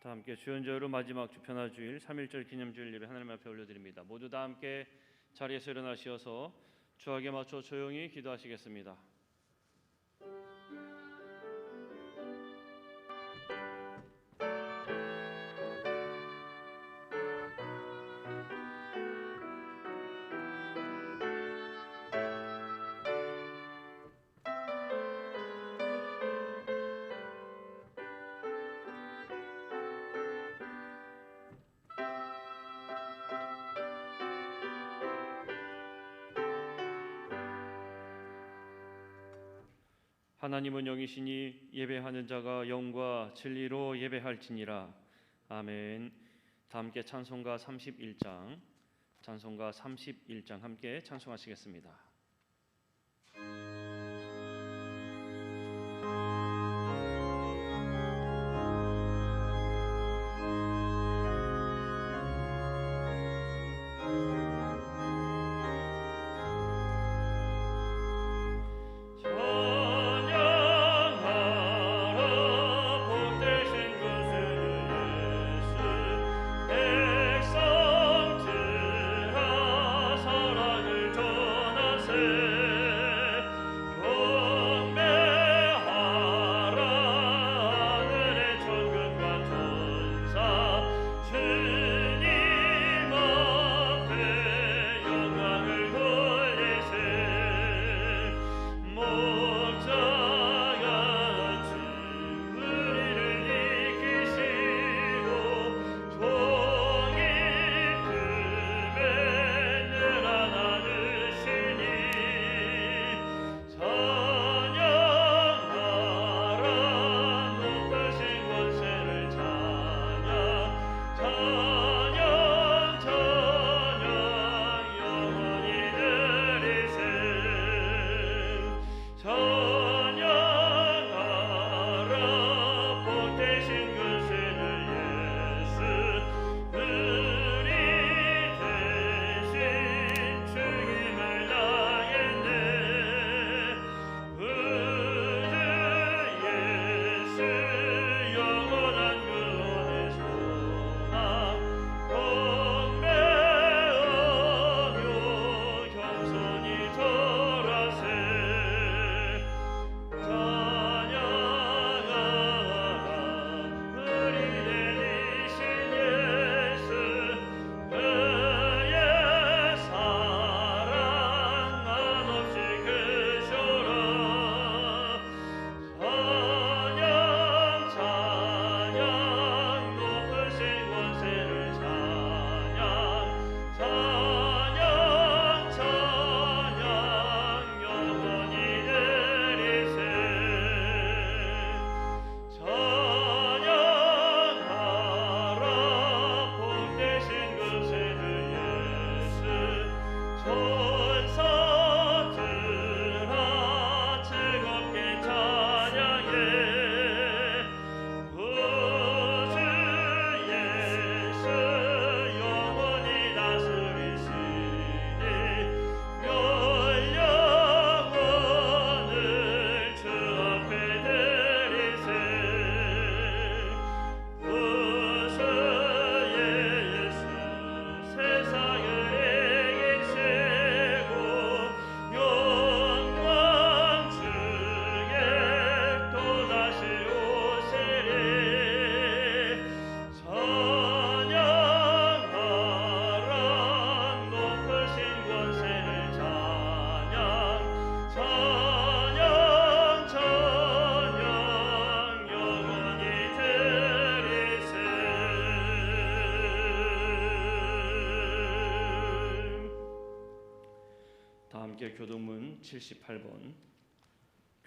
다 함께 주연절로 마지막 주편화주일 3.1절 기념주일 예배 하나님 앞에 올려드립니다. 모두 다 함께 자리에서 일어나시어서 주악에 맞춰 조용히 기도하시겠습니다. 하나님은 영이시니 예배하는 자가 영과 진리로 예배할지니라. 아멘. 다 함께 찬송가 31장 함께 찬송하시겠습니다.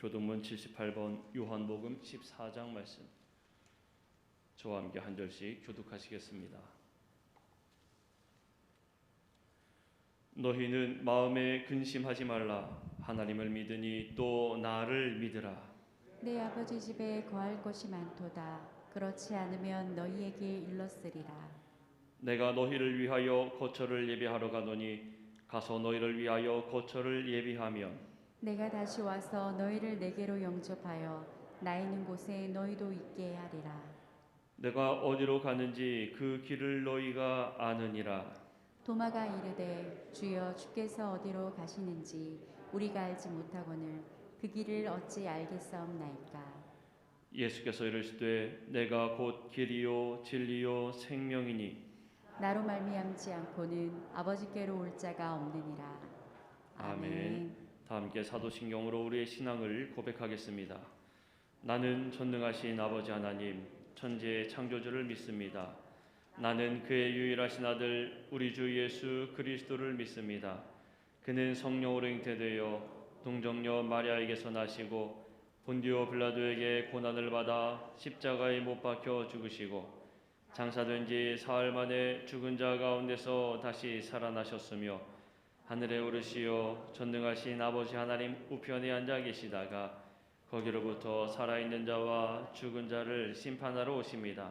교동문 78번 요한복음 14장 말씀 저와 함께 한 절씩 교독하시겠습니다. 너희는 마음에 근심하지 말라. 하나님을 믿으니 또 나를 믿으라. 내 아버지 집에 거할 것이 많도다. 그렇지 않으면 너희에게 일렀으리라. 내가 너희를 위하여 거처를 예비하러 가노니 가서 너희를 위하여 거처를 예비하면 내가 다시 와서 너희를 내게로 영접하여 나 있는 곳에 너희도 있게 하리라. 내가 어디로 가는지 그 길을 너희가 아느니라. 도마가 이르되 주여 주께서 어디로 가시는지 우리가 알지 못하거늘 그 길을 어찌 알겠사옵나이까. 예수께서 이르시되 내가 곧 길이요 진리요 생명이니 나로 말미암지 않고는 아버지께로 올 자가 없느니라. 아멘. 다 함께 사도신경으로 우리의 신앙을 고백하겠습니다. 나는 전능하신 아버지 하나님 천지의 창조주를 믿습니다. 나는 그의 유일하신 아들 우리 주 예수 그리스도를 믿습니다. 그는 성령으로 잉태되어 동정녀 마리아에게서 나시고 본디오 빌라도에게 고난을 받아 십자가에 못 박혀 죽으시고 장사된 지 사흘 만에 죽은 자 가운데서 다시 살아나셨으며 하늘에 오르시어 전능하신 아버지 하나님 우편에 앉아 계시다가 거기로부터 살아있는 자와 죽은 자를 심판하러 오십니다.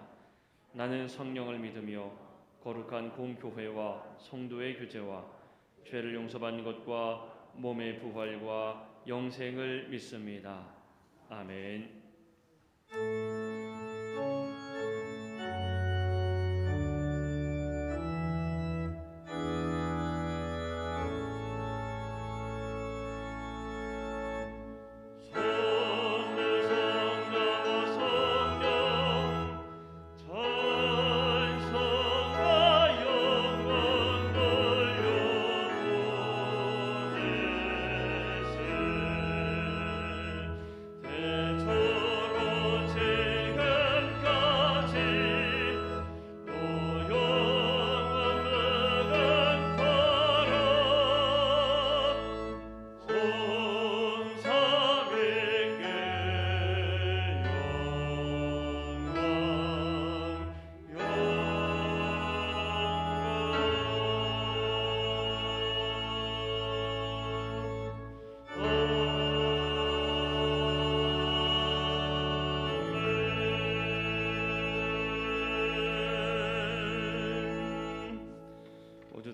나는 성령을 믿으며 거룩한 공교회와 성도의 교제와 죄를 용서받는 것과 몸의 부활과 영생을 믿습니다. 아멘.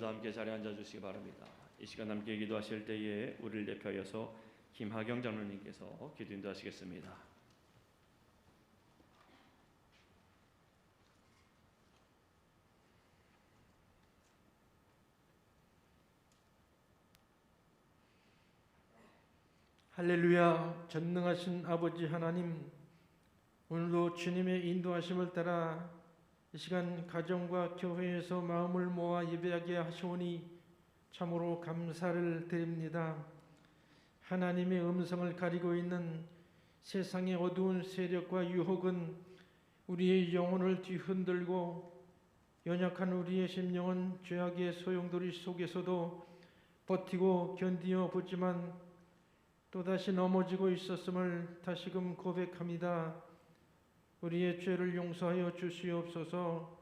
모두 함께 자리에 앉아주시기 바랍니다. 이 시간 함께 기도하실 때에 우리를 대표하여서 김하경 장로님께서 기도 인도하시겠습니다. 할렐루야. 전능하신 아버지 하나님, 오늘도 주님의 인도하심을 따라 이 시간 가정과 교회에서 마음을 모아 예배하게 하시오니 참으로 감사를 드립니다. 하나님의 음성을 가리고 있는 세상의 어두운 세력과 유혹은 우리의 영혼을 뒤흔들고 연약한 우리의 심령은 죄악의 소용돌이 속에서도 버티고 견디어 보지만 또다시 넘어지고 있었음을 다시금 고백합니다. 우리의 죄를 용서하여 주시옵소서.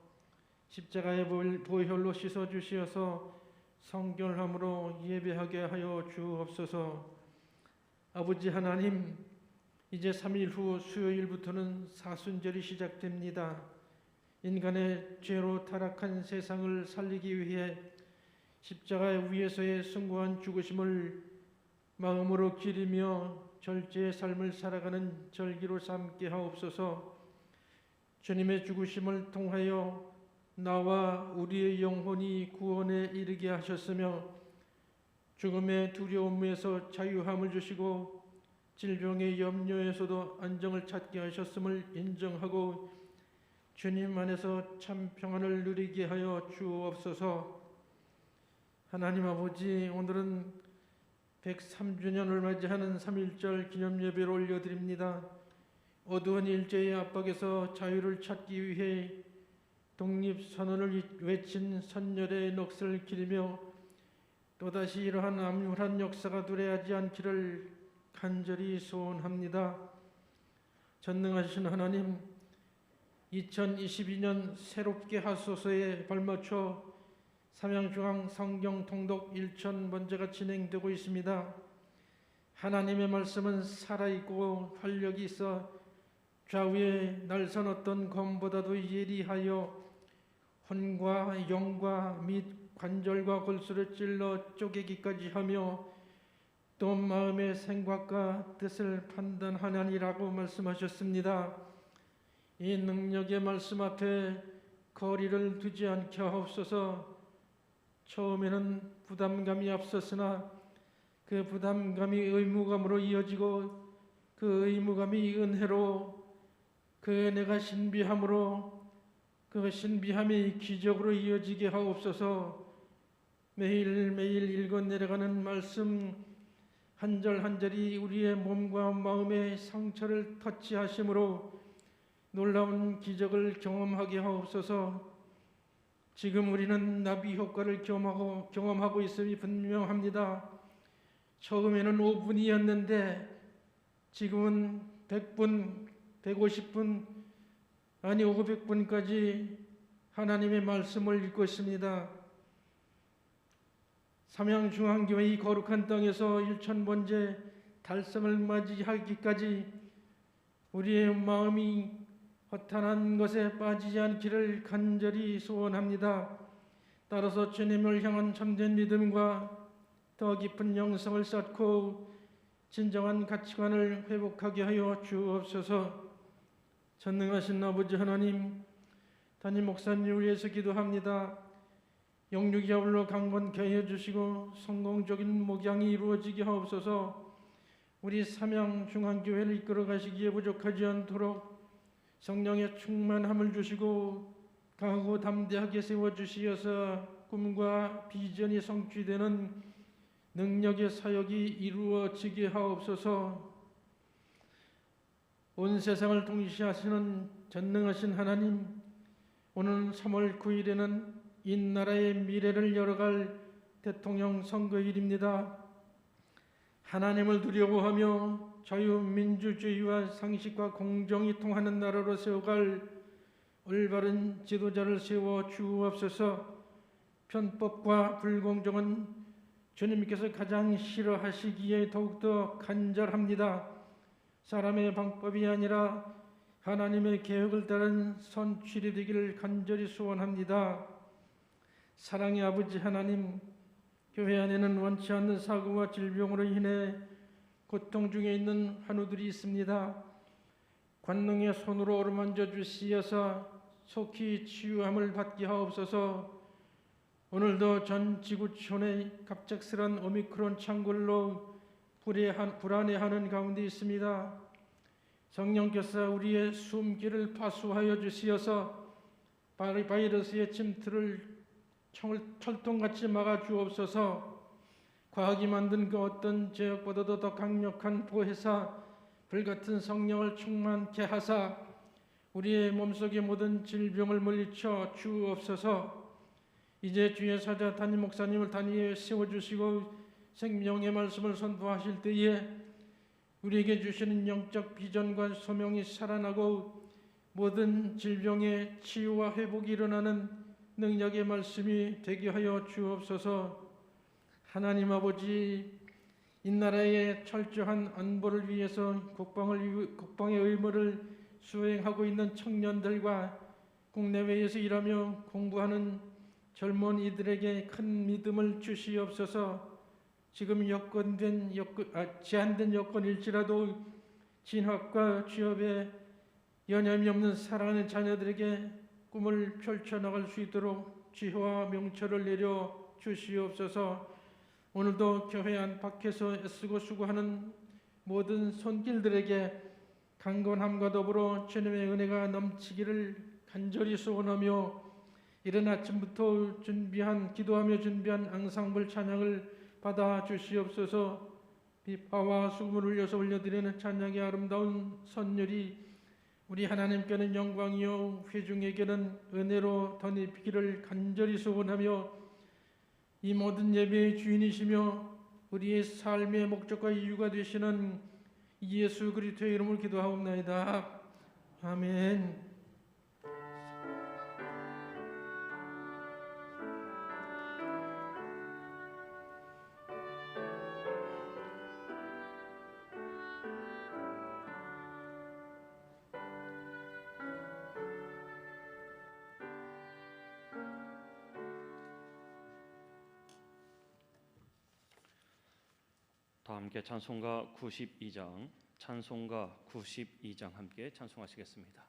십자가의 보혈로 씻어 주시어서 성결함으로 예배하게 하여 주옵소서. 아버지 하나님, 이제 3일 후 수요일부터는 사순절이 시작됩니다. 인간의 죄로 타락한 세상을 살리기 위해 십자가 위에서의 숭고한 죽으심을 마음으로 기리며 절제의 삶을 살아가는 절기로 삼게 하옵소서. 주님의 죽으심을 통하여 나와 우리의 영혼이 구원에 이르게 하셨으며 죽음의 두려움에서 자유함을 주시고 질병의 염려에서도 안정을 찾게 하셨음을 인정하고 주님 안에서 참 평안을 누리게 하여 주옵소서. 하나님 아버지, 오늘은 103주년을 맞이하는 3.1절 기념예배를 올려드립니다. 어두운 일제의 압박에서 자유를 찾기 위해 독립선언을 외친 선열의 넋을 기리며 또다시 이러한 암울한 역사가 도래하지 않기를 간절히 소원합니다. 전능하신 하나님, 2022년 새롭게 하소서에 발맞춰 삼양중앙 성경 통독 1,000번째가 진행되고 있습니다. 하나님의 말씀은 살아있고 활력이 있어 좌우에 날선 어떤 검보다도 예리하여 혼과 영과 및 관절과 골수를 찔러 쪼개기까지 하며 또 마음의 생각과 뜻을 판단하느니라고 말씀하셨습니다. 이 능력의 말씀 앞에 거리를 두지 않게 하옵소서. 처음에는 부담감이 앞섰으나 그 부담감이 의무감으로 이어지고 그 의무감이 은혜로 그 은혜가 신비함으로 그 신비함이 기적으로 이어지게 하옵소서. 매일매일 읽어 내려가는 말씀 한 절 한 절이 우리의 몸과 마음의 상처를 터치하심으로 놀라운 기적을 경험하게 하옵소서. 지금 우리는 나비 효과를 경험하고 있음이 분명합니다. 처음에는 5분이었는데 지금은 100분, 150분, 아니 500분까지 하나님의 말씀을 읽고 있습니다. 삼양중앙교회 이 거룩한 땅에서 1000번째 달성을 맞이하기까지 우리의 마음이 허탄한 것에 빠지지 않기를 간절히 소원합니다. 따라서 주님을 향한 참된 믿음과 더 깊은 영성을 쌓고 진정한 가치관을 회복하게 하여 주옵소서. 전능하신 아버지 하나님, 담임 목사님을 위해서 기도합니다. 영육이 아울러 강건케 해주시고 성공적인 목양이 이루어지게 하옵소서. 우리 삼양중앙교회를 이끌어 가시기에 부족하지 않도록 성령의 충만함을 주시고 강하고 담대하게 세워주시어서 꿈과 비전이 성취되는 능력의 사역이 이루어지게 하옵소서. 온 세상을 통치하시는 전능하신 하나님, 오늘 3월 9일에는 이 나라의 미래를 열어갈 대통령 선거일입니다. 하나님을 두려워하며 자유민주주의와 상식과 공정이 통하는 나라로 세워갈 올바른 지도자를 세워 주옵소서. 편법과 불공정은 주님께서 가장 싫어하시기에 더욱더 간절합니다. 사람의 방법이 아니라 하나님의 계획을 따른 선출이 되기를 간절히 소원합니다. 사랑의 아버지 하나님, 교회 안에는 원치 않는 사고와 질병으로 인해 고통 중에 있는 환우들이 있습니다. 관능의 손으로 어루만져 주시어서 속히 치유함을 받게 하옵소서. 오늘도 전 지구촌에 갑작스런 오미크론 창궐로 불안해하는 가운데 있습니다. 성령께서 우리의 숨길을 파수하여 주시어서 바이러스의 침투를 철통같이 막아 주옵소서. 과학이 만든 그 어떤 제약보다도 더 강력한 보혜사 불같은 성령을 충만케 하사 우리의 몸속의 모든 질병을 물리쳐 주옵소서. 이제 주의 사자 담임 목사님을 단위에 세워주시고 생명의 말씀을 선포하실 때에 우리에게 주시는 영적 비전과 소명이 살아나고 모든 질병의 치유와 회복이 일어나는 능력의 말씀이 되게 하여 주옵소서. 하나님 아버지, 이 나라의 철저한 안보를 위해서 국방의 의무를 수행하고 있는 청년들과 국내외에서 일하며 공부하는 젊은이들에게 큰 믿음을 주시옵소서. 지금 제한된 여건일지라도 진학과 취업에 여념이 없는 사랑하는 자녀들에게 꿈을 펼쳐나갈 수 있도록 지혜와 명철을 내려 주시옵소서. 오늘도 교회 안팎에서 애쓰고 수고하는 모든 손길들에게 강건함과 더불어 주님의 은혜가 넘치기를 간절히 소원하며 이른 아침부터 기도하며 준비한 앙상블 찬양을 받아 주시옵소서. 비파와 수금을 흘려서 올려드리는 찬양의 아름다운 선율이 우리 하나님께는 영광이요 회중에게는 은혜로 덧입히기를 간절히 소원하며 이 모든 예배의 주인이시며 우리의 삶의 목적과 이유가 되시는 예수 그리스도의 이름으로 기도하옵나이다. 아멘. 다 함께 찬송가 92장 함께 찬송하시겠습니다.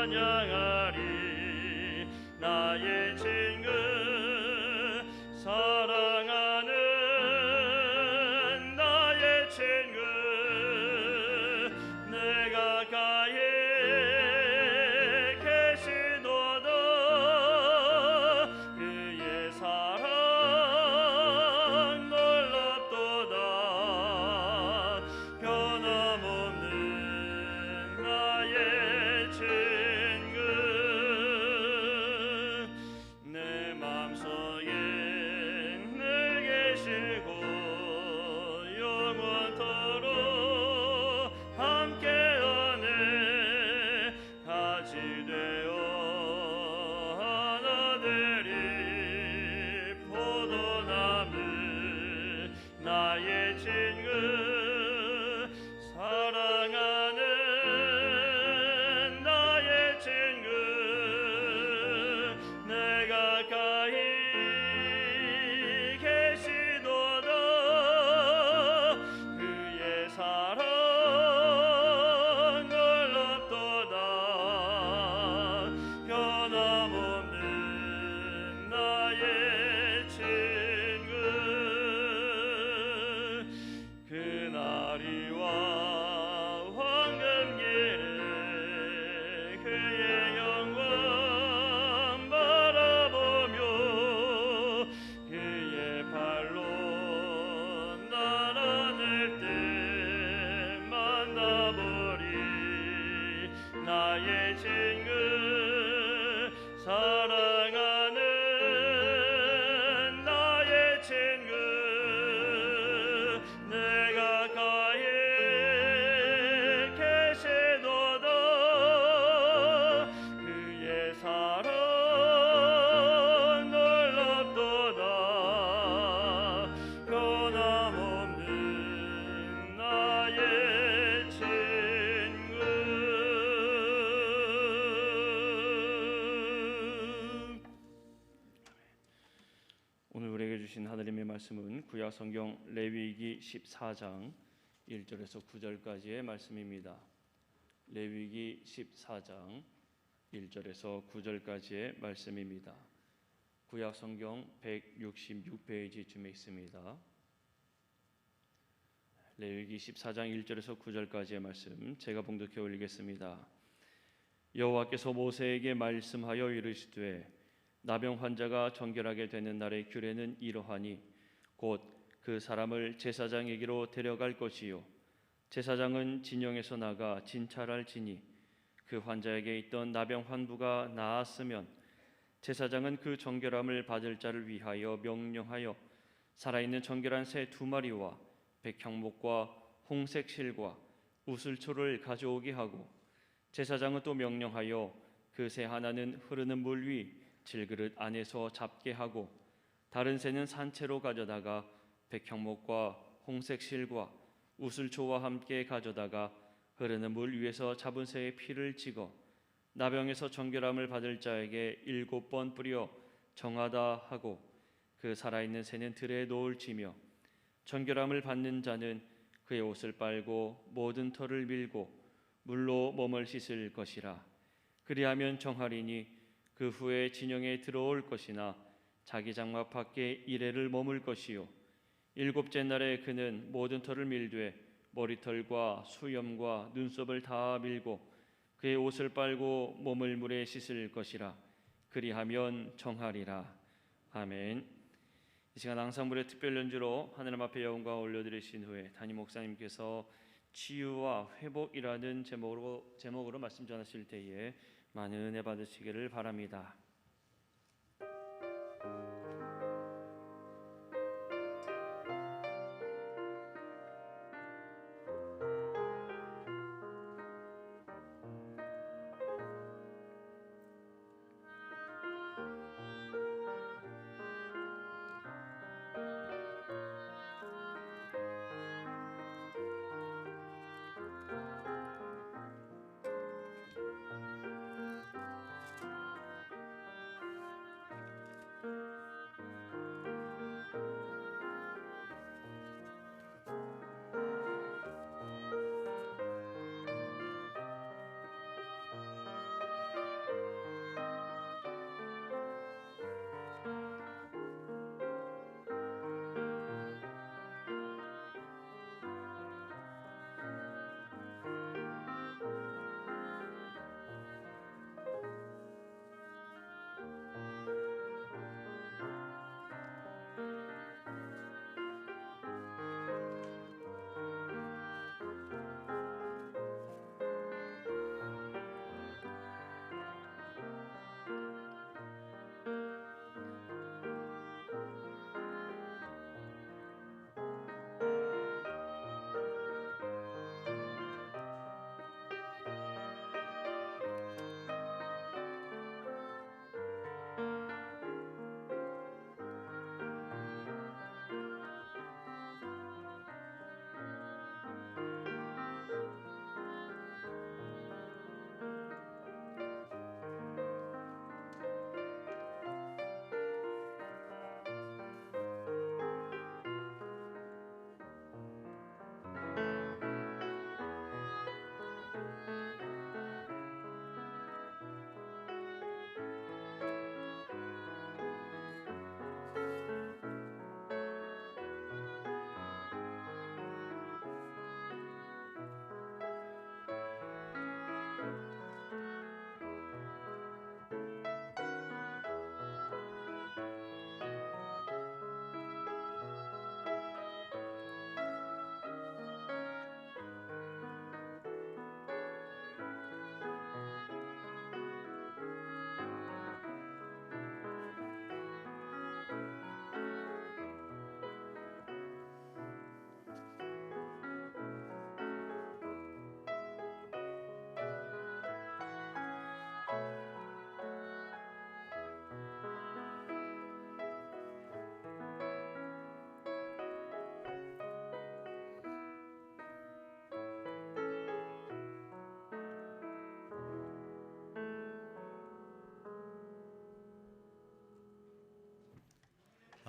찬양하리. 나의 친구 사랑하는 나의 친구 내 가까이 계시도다. 그의 사랑 놀랍도다. 변함없는 나의 친구 내 맘속에 늘 계시고 영원토록 함께하네. 같이 되어 하나 되리. 포도나무 나의 친구 사랑하는 나의 친구 내 가까이 계시도다. 그의 사랑 놀랍도다. 변함없는 나의 친구 그날이와 황금길에 그의 영광 바라보며 그의 발로 날아낼 때 만나보리. 나의 친구 사랑하는 나의 친구 내 가까이 계시도다. 그의 사랑 놀랍도다. 변함없는 나의 친구. 오늘 우리에게 주신 하나님의 말씀은 구약 성경 레위기 14장 1절에서 9절까지의 말씀입니다. 레위기 14장 1절에서 9절까지의 말씀입니다. 구약 성경 166페이지쯤에 있습니다. 레위기 14장 1절에서 9절까지의 말씀 제가 봉독해 올리겠습니다. 여호와께서 모세에게 말씀하여 이르시되 나병 환자가 정결하게 되는 날의 규례는 이러하니 곧 그 사람을 제사장에게로 데려갈 것이요 제사장은 진영에서 나가 진찰할지니 그 환자에게 있던 나병 환부가 나았으면 제사장은 그 정결함을 받을 자를 위하여 명령하여 살아있는 정결한 새 2마리와 백향목과 홍색 실과 우슬초를 가져오게 하고 제사장은 또 명령하여 그 새 하나는 흐르는 물 위 질그릇 안에서 잡게 하고 다른 새는 산채로 가져다가 백향목과 홍색 실과 우슬초와 함께 가져다가 흐르는 물 위에서 잡은 새의 피를 찍어 나병에서 정결함을 받을 자에게 7번 뿌려 정하다 하고 그 살아있는 새는 들에 놓을지며 정결함을 받는 자는 그의 옷을 빨고 모든 털을 밀고 물로 몸을 씻을 것이라. 그리하면 정하리니 그 후에 진영에 들어올 것이나 자기 장막 밖에 이레를 머물 것이요 7째 날에 그는 모든 털을 밀되 머리털과 수염과 눈썹을 다 밀고 그의 옷을 빨고 몸을 물에 씻을 것이라. 그리하면 정하리라. 아멘. 이 시간 앙상블의 특별 연주로 하나님 앞에 영광 올려드리신 후에 담임 목사님께서 치유와 회복이라는 제목으로 말씀 전하실 때에 많은 은혜 받으시기를 바랍니다.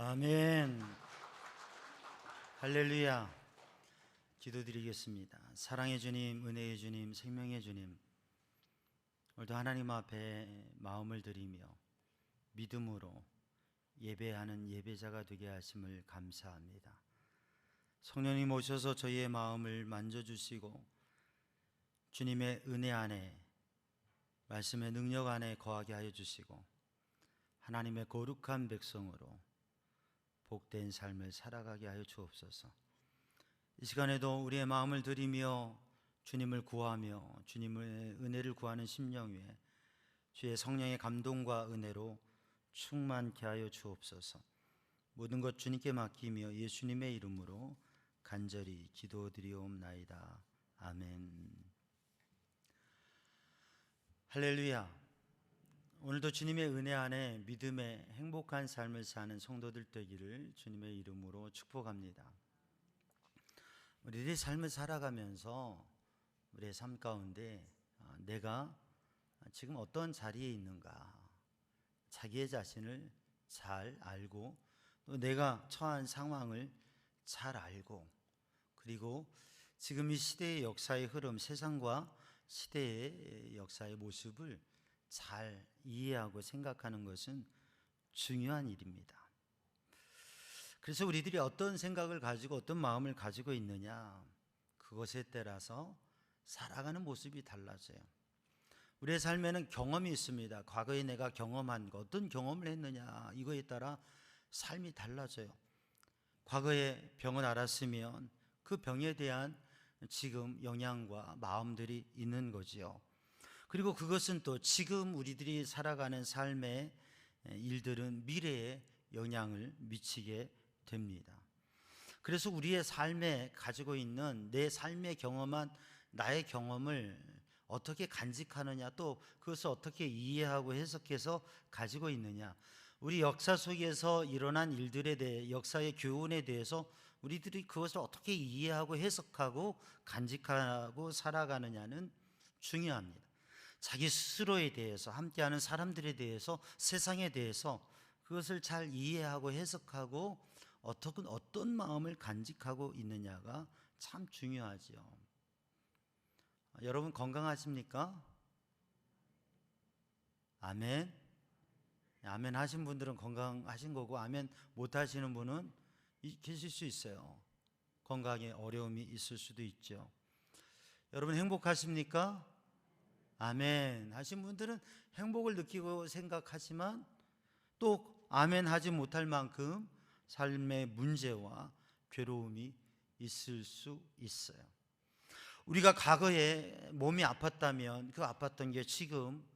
아멘. 할렐루야. 기도드리겠습니다. 사랑의 주님, 은혜의 주님, 생명의 주님, 오늘도 하나님 앞에 마음을 드리며 믿음으로 예배하는 예배자가 되게 하심을 감사합니다. 성령님 오셔서 저희의 마음을 만져주시고 주님의 은혜 안에, 말씀의 능력 안에 거하게 하여 주시고 하나님의 거룩한 백성으로 복된 삶을 살아가게 하여 주옵소서. 이 시간에도 우리의 마음을 드리며 주님을 구하며 주님의 은혜를 구하는 심령 위에 주의 성령의 감동과 은혜로 충만케 하여 주옵소서. 모든 것 주님께 맡기며 예수님의 이름으로 간절히 기도드리옵나이다. 아멘. 할렐루야. 오늘도 주님의 은혜 안에 믿음의 행복한 삶을 사는 성도들 되기를 주님의 이름으로 축복합니다. 우리의 삶을 살아가면서 우리의 삶 가운데 내가 지금 어떤 자리에 있는가, 자기의 자신을 잘 알고 또 내가 처한 상황을 잘 알고, 그리고 지금 이 시대의 역사의 흐름, 세상과 시대의 역사의 모습을 잘 이해하고 생각하는 것은 중요한 일입니다. 그래서 우리들이 어떤 생각을 가지고 어떤 마음을 가지고 있느냐, 그것에 따라서 살아가는 모습이 달라져요. 우리의 삶에는 경험이 있습니다. 과거에 내가 경험한 것, 어떤 경험을 했느냐, 이거에 따라 삶이 달라져요. 과거에 병을 앓았으면 그 병에 대한 지금 영향과 마음들이 있는 거지요. 그리고 그것은 또 지금 우리들이 살아가는 삶의 일들은 미래에 영향을 미치게 됩니다. 그래서 우리의 삶에 가지고 있는 내 삶에 경험한 나의 경험을 어떻게 간직하느냐, 또 그것을 어떻게 이해하고 해석해서 가지고 있느냐, 우리 역사 속에서 일어난 일들에 대해, 역사의 교훈에 대해서 우리들이 그것을 어떻게 이해하고 해석하고 간직하고 살아가느냐는 중요합니다. 자기 스스로에 대해서, 함께하는 사람들에 대해서, 세상에 대해서 그것을 잘 이해하고 해석하고 어떤 마음을 간직하고 있느냐가 참 중요하지요. 여러분 건강하십니까? 아멘. 아멘 하신 분들은 건강하신 거고, 아멘 못 하시는 분은 계실 수 있어요. 건강에 어려움이 있을 수도 있죠. 여러분 행복하십니까? 아멘 하신 분들은 행복을 느끼고 생각하지만 또 아멘 하지 못할 만큼 삶의 문제와 괴로움이 있을 수 있어요. 우리가 과거에 몸이 아팠다면 그 아팠던 게 지금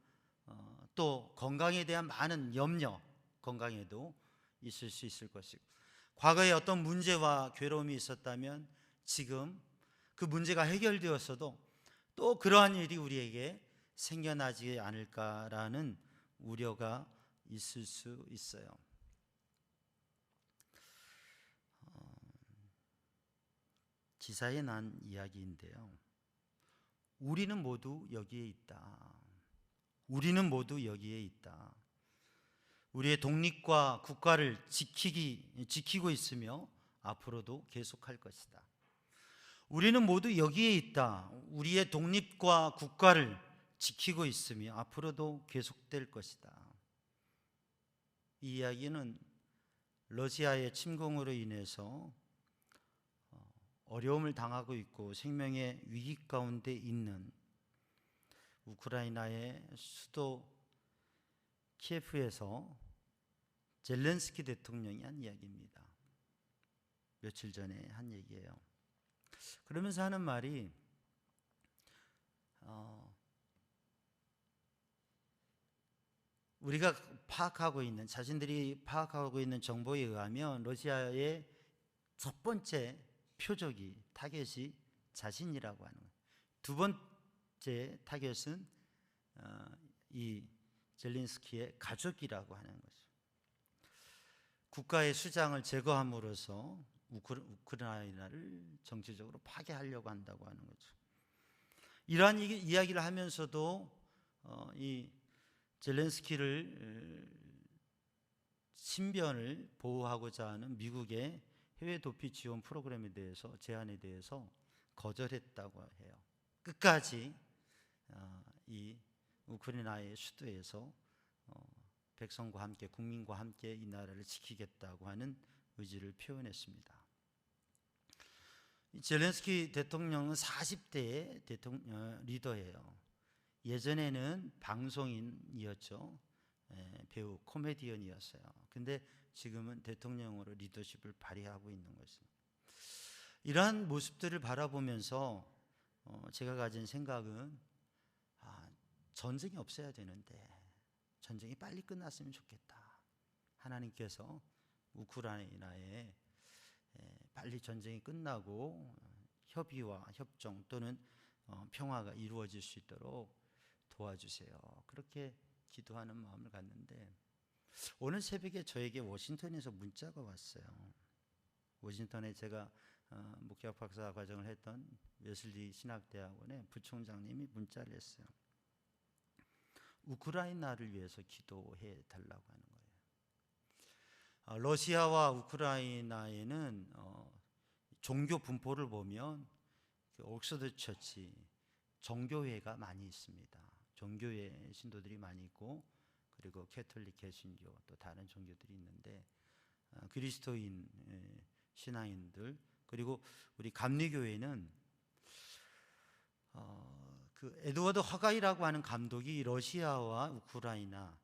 또 건강에 대한 많은 염려, 건강에도 있을 수 있을 것이고, 과거에 어떤 문제와 괴로움이 있었다면 지금 그 문제가 해결되었어도 또 그러한 일이 우리에게 생겨나지 않을까라는 우려가 있을 수 있어요. 기사에 난 이야기인데요. 우리는 모두 여기에 있다. 우리는 모두 여기에 있다. 우리의 독립과 국가를 지키고 있으며 앞으로도 계속할 것이다. 우리는 모두 여기에 있다. 우리의 독립과 국가를 지키고 있으며 앞으로도 계속될 것이다. 이 이야기는 러시아의 침공으로 인해서 어려움을 당하고 있고 생명의 위기 가운데 있는 우크라이나의 수도 키예프에서 젤렌스키 대통령이 한 이야기입니다. 며칠 전에 한 얘기예요. 그러면서 하는 말이 우리가 파악하고 있는, 자신들이 파악하고 있는 정보에 의하면 러시아의 첫 번째 표적이, 타겟이 자신이라고 하는 거예요. 두 번째 타겟은 이 젤렌스키의 가족이라고 하는 거죠. 국가의 수장을 제거함으로써 우크라이나를 정치적으로 파괴하려고 한다고 하는 거죠. 이러한 이야기를 하면서도 이 젤렌스키를 신변을 보호하고자 하는 미국의 해외 도피 지원 프로그램에 대해서 제안에 대해서 거절했다고 해요. 끝까지 이 우크라이나의 수도에서 백성과 함께 국민과 함께 이 나라를 지키겠다고 하는 의지를 표현했습니다. 젤렌스키 대통령은 40대의 리더예요. 예전에는 방송인이었죠. 배우, 코미디언이었어요. 근데 지금은 대통령으로 리더십을 발휘하고 있는 것입니다. 이러한 모습들을 바라보면서 제가 가진 생각은 전쟁이 없어야 되는데 전쟁이 빨리 끝났으면 좋겠다. 하나님께서 우크라이나에 빨리 전쟁이 끝나고 협의와 협정 또는 평화가 이루어질 수 있도록 도와주세요. 그렇게 기도하는 마음을 갖는데 오늘 새벽에 저에게 워싱턴에서 문자가 왔어요. 워싱턴에 제가 목회학 박사 과정을 했던 웨슬리 신학대학원의 부총장님이 문자를 했어요. 우크라이나를 위해서 기도해 달라고 하는 거예요. 러시아와 우크라이나에는 종교 분포를 보면 옥스퍼드 처치 정교회가 많이 있습니다. 종교회 신도들이 많이 있고 그리고 캐톨릭 개신교 또 다른 종교들이 있는데 그리스도인 신앙인들 그리고 우리 감리교회는 그 에드워드 허가이라고 하는 감독이 러시아와 우크라이나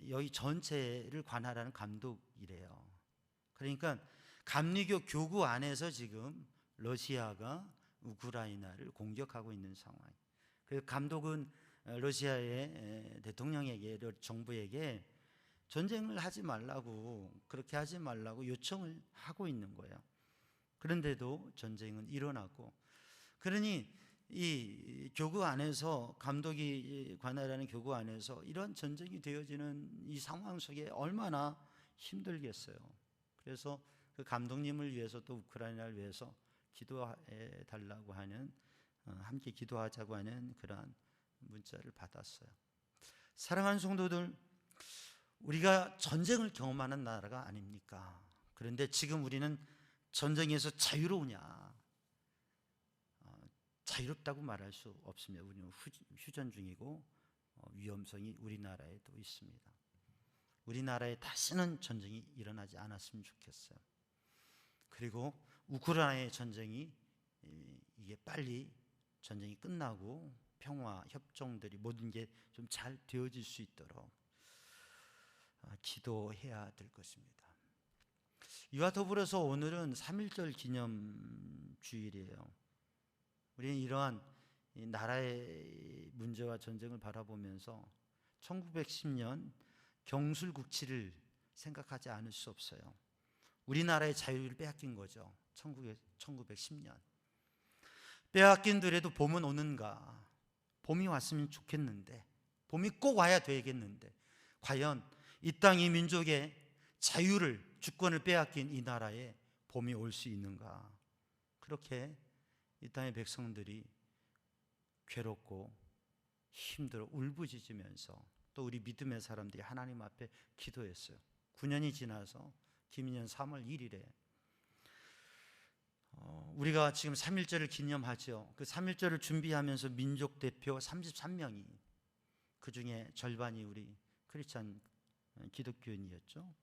여기 전체를 관할하는 감독이래요. 그러니까 감리교 교구 안에서 지금 러시아가 우크라이나를 공격하고 있는 상황. 그 감독은 러시아의 대통령에게 정부에게 전쟁을 하지 말라고 그렇게 하지 말라고 요청을 하고 있는 거예요. 그런데도 전쟁은 일어나고 그러니 이 교구 안에서 감독이 관할하는 교구 안에서 이런 전쟁이 되어지는 이 상황 속에 얼마나 힘들겠어요. 그래서 그 감독님을 위해서 또 우크라이나를 위해서 기도해 달라고 하는 함께 기도하자고 하는 그러한 문자를 받았어요. 사랑하는 성도들, 우리가 전쟁을 경험하는 나라가 아닙니까? 그런데 지금 우리는 전쟁에서 자유로우냐? 자유롭다고 말할 수 없습니다. 우리는 휴전 중이고 위험성이 우리나라에도 있습니다. 우리나라에 다시는 전쟁이 일어나지 않았으면 좋겠어요. 그리고 우크라이나의 전쟁이 이게 빨리 전쟁이 끝나고 평화 협정들이 모든 게 좀 잘 되어질 수 있도록 기도해야 될 것입니다. 이와 더불어서 오늘은 3.1절 기념주일이에요. 우리는 이러한 나라의 문제와 전쟁을 바라보면서 1910년 경술국치를 생각하지 않을 수 없어요. 우리나라의 자유를 빼앗긴 거죠. 1910년. 빼앗긴 뒤에도 봄은 오는가? 봄이 왔으면 좋겠는데, 봄이 꼭 와야 되겠는데, 과연 이 땅 이 민족의 자유를, 주권을 빼앗긴 이 나라에 봄이 올 수 있는가? 그렇게 이 땅의 백성들이 괴롭고 힘들어 울부짖으면서 또 우리 믿음의 사람들이 하나님 앞에 기도했어요. 9년이 지나서 김인년 3월 1일에 우리가 지금 3.1절을 기념하죠. 그 3.1절을 준비하면서 민족 대표 33명이 그 중에 절반이 우리 크리스찬 기독교인이었죠.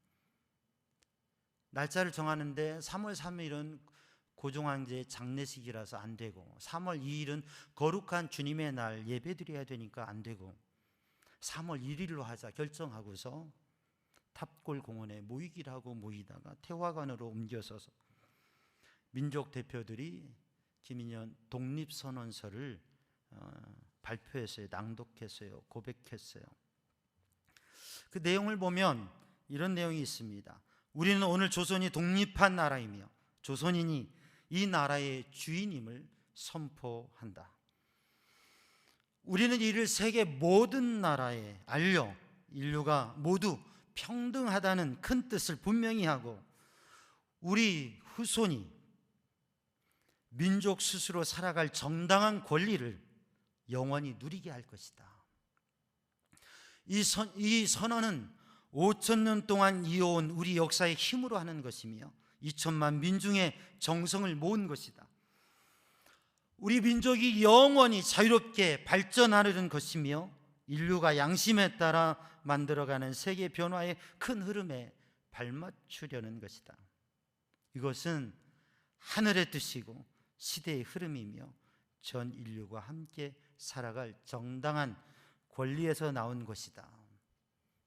날짜를 정하는데 3월 3일은 고종황제의 장례식이라서 안 되고 3월 2일은 거룩한 주님의 날 예배드려야 되니까 안 되고 3월 1일로 하자 결정하고서 탑골 공원에 모이기를 하고 모이다가 태화관으로 옮겨서서 민족 대표들이 김인년 독립선언서를 발표했어요. 낭독했어요. 고백했어요. 그 내용을 보면 이런 내용이 있습니다. 우리는 오늘 조선이 독립한 나라이며 조선인이 이 나라의 주인임을 선포한다. 우리는 이를 세계 모든 나라에 알려 인류가 모두 평등하다는 큰 뜻을 분명히 하고 우리 후손이 민족 스스로 살아갈 정당한 권리를 영원히 누리게 할 것이다. 이 선언은 5천 년 동안 이어온 우리 역사의 힘으로 하는 것이며 2천만 민중의 정성을 모은 것이다. 우리 민족이 영원히 자유롭게 발전하려는 것이며 인류가 양심에 따라 만들어가는 세계 변화의 큰 흐름에 발맞추려는 것이다. 이것은 하늘의 뜻이고 시대의 흐름이며 전 인류가 함께 살아갈 정당한 권리에서 나온 것이다.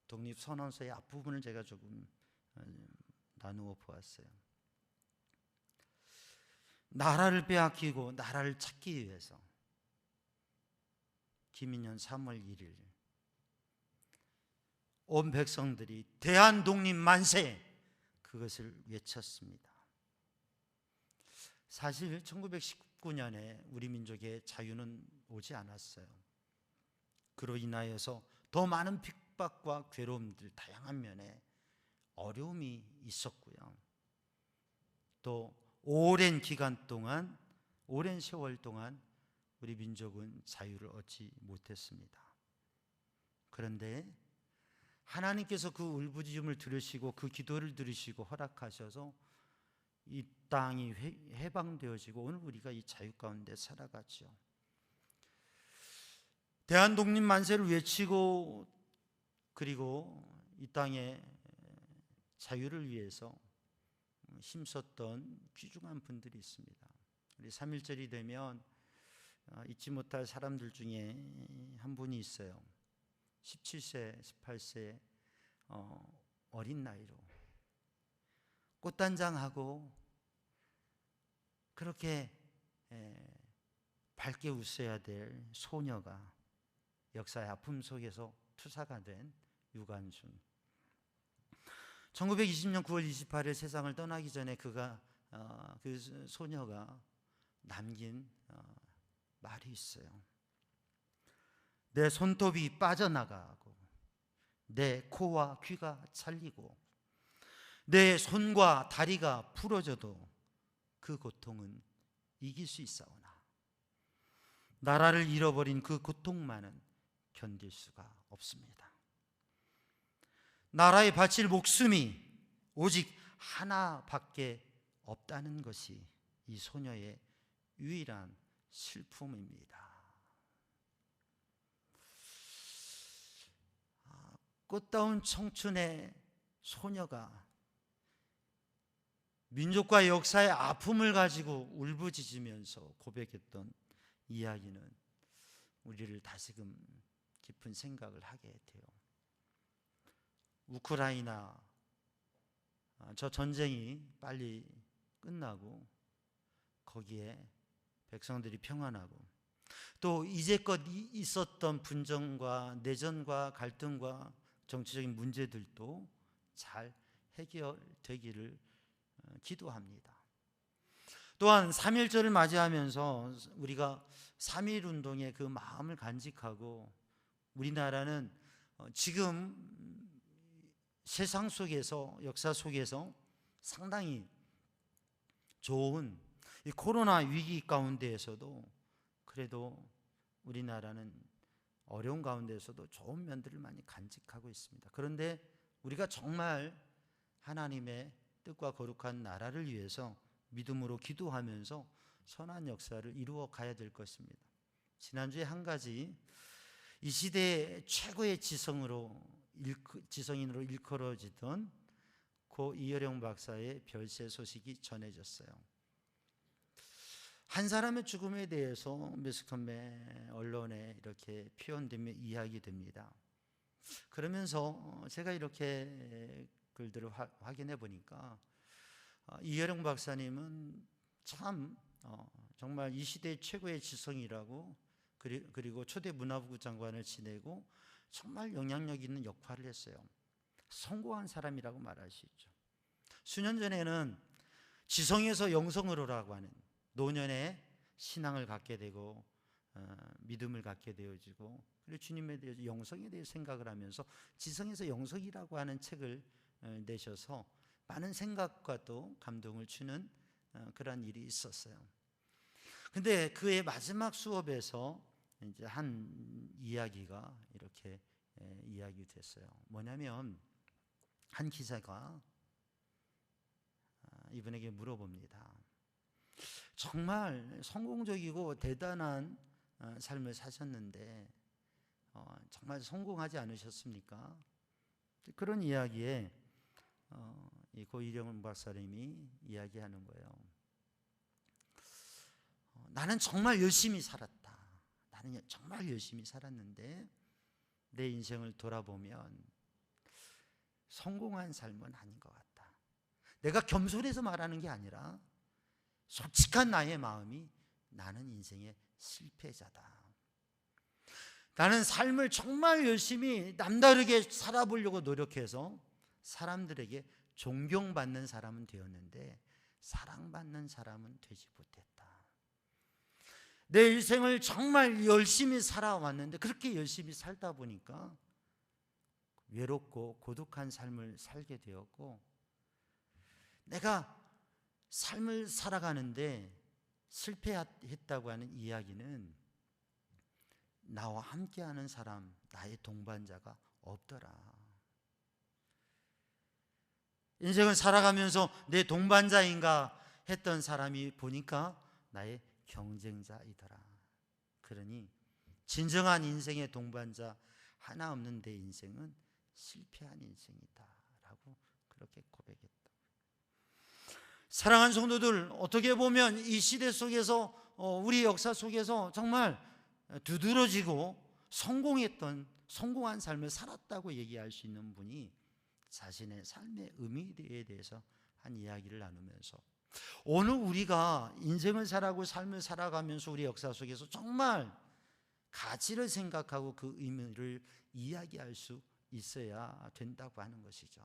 독립선언서의 앞부분을 제가 조금 나누어 보았어요. 나라를 빼앗기고 나라를 찾기 위해서 김인년 3월 1일 온 백성들이 대한독립 만세 그것을 외쳤습니다. 사실 1919년에 우리 민족의 자유는 오지 않았어요. 그로 인하여서 더 많은 핍박과 괴로움들, 다양한 면에 어려움이 있었고요. 또 오랜 기간 동안, 오랜 세월 동안 우리 민족은 자유를 얻지 못했습니다. 그런데 하나님께서 그 울부짖음을 들으시고 그 기도를 들으시고 허락하셔서 이 땅이 해방되어지고 오늘 우리가 이 자유 가운데 살아가죠. 대한독립 만세를 외치고 그리고 이 땅의 자유를 위해서 힘썼던 귀중한 분들이 있습니다. 우리 3.1절이 되면 잊지 못할 사람들 중에 한 분이 있어요. 17세, 18세 어린 나이로 꽃단장하고 그렇게 밝게 웃어야 될 소녀가 역사의 아픔 속에서 투사가 된 유관순. 1920년 9월 28일 세상을 떠나기 전에 그 소녀가 남긴 말이 있어요. 내 손톱이 빠져나가고 내 코와 귀가 잘리고 내 손과 다리가 부러져도 그 고통은 이길 수 있사오나 나라를 잃어버린 그 고통만은 견딜 수가 없습니다. 나라에 바칠 목숨이 오직 하나밖에 없다는 것이 이 소녀의 유일한 슬픔입니다. 꽃다운 청춘의 소녀가 민족과 역사의 아픔을 가지고 울부짖으면서 고백했던 이야기는 우리를 다시금 깊은 생각을 하게 돼요. 우크라이나 저 전쟁이 빨리 끝나고 거기에 백성들이 평안하고 또 이제껏 있었던 분쟁과 내전과 갈등과 정치적인 문제들도 잘 해결되기를 기도합니다. 또한 3.1절을 맞이하면서 우리가 3.1 운동의 그 마음을 간직하고 우리나라는 지금 세상 속에서 역사 속에서 상당히 좋은 이 코로나 위기 가운데에서도 그래도 우리나라는 어려운 가운데에서도 좋은 면들을 많이 간직하고 있습니다. 그런데 우리가 정말 하나님의 뜻과 거룩한 나라를 위해서 믿음으로 기도하면서 선한 역사를 이루어 가야 될 것입니다. 지난주에 한 가지 이 시대의 최고의 지성인으로 일컬어지던 고 이효령 박사의 별세 소식이 전해졌어요. 한 사람의 죽음에 대해서 매스컴의 언론에 이렇게 표현되며 이야기됩니다. 그러면서 제가 이렇게 글들을 확인해 보니까 이효령 박사님은 참 정말 이 시대의 최고의 지성이라고 그리고 초대 문화부 장관을 지내고 정말 영향력 있는 역할을 했어요. 성공한 사람이라고 말할 수 있죠. 수년 전에는 지성에서 영성으로라고 하는 노년의 신앙을 갖게 되고 믿음을 갖게 되어지고 그리고 주님에 대해서 영성에 대해 생각을 하면서 지성에서 영성이라고 하는 책을 내셔서 많은 생각과 또 감동을 주는 그런 일이 있었어요. 근데 그의 마지막 수업에서 이제 한 이야기가 이렇게 이야기됐어요. 뭐냐면 한 기자가 이분에게 물어봅니다. 정말 성공적이고 대단한 삶을 사셨는데 정말 성공하지 않으셨습니까? 그런 이야기에 이 고 이령훈 박사님이 이야기하는 거예요. 나는 정말 열심히 살았다. 나는 정말 열심히 살았는데 내 인생을 돌아보면 성공한 삶은 아닌 것 같다. 내가 겸손해서 말하는 게 아니라 솔직한 나의 마음이 나는 인생의 실패자다. 나는 삶을 정말 열심히 남다르게 살아보려고 노력해서 사람들에게 존경받는 사람은 되었는데 사랑받는 사람은 되지 못했다. 내 일생을 정말 열심히 살아왔는데 그렇게 열심히 살다 보니까 외롭고 고독한 삶을 살게 되었고, 내가 삶을 살아가는데 실패했다고 하는 이야기는 나와 함께하는 사람, 나의 동반자가 없더라. 인생을 살아가면서 내 동반자인가 했던 사람이 보니까 나의 경쟁자이더라. 그러니 진정한 인생의 동반자 하나 없는 내 인생은 실패한 인생이다 라고 그렇게 고백했다. 사랑하는 성도들, 어떻게 보면 이 시대 속에서 우리 역사 속에서 정말 두드러지고 성공한 삶을 살았다고 얘기할 수 있는 분이 자신의 삶의 의미에 대해서 한 이야기를 나누면서, 오늘 우리가 인생을 살아가고 삶을 살아가면서 우리 역사 속에서 정말 가치를 생각하고 그 의미를 이야기할 수 있어야 된다고 하는 것이죠.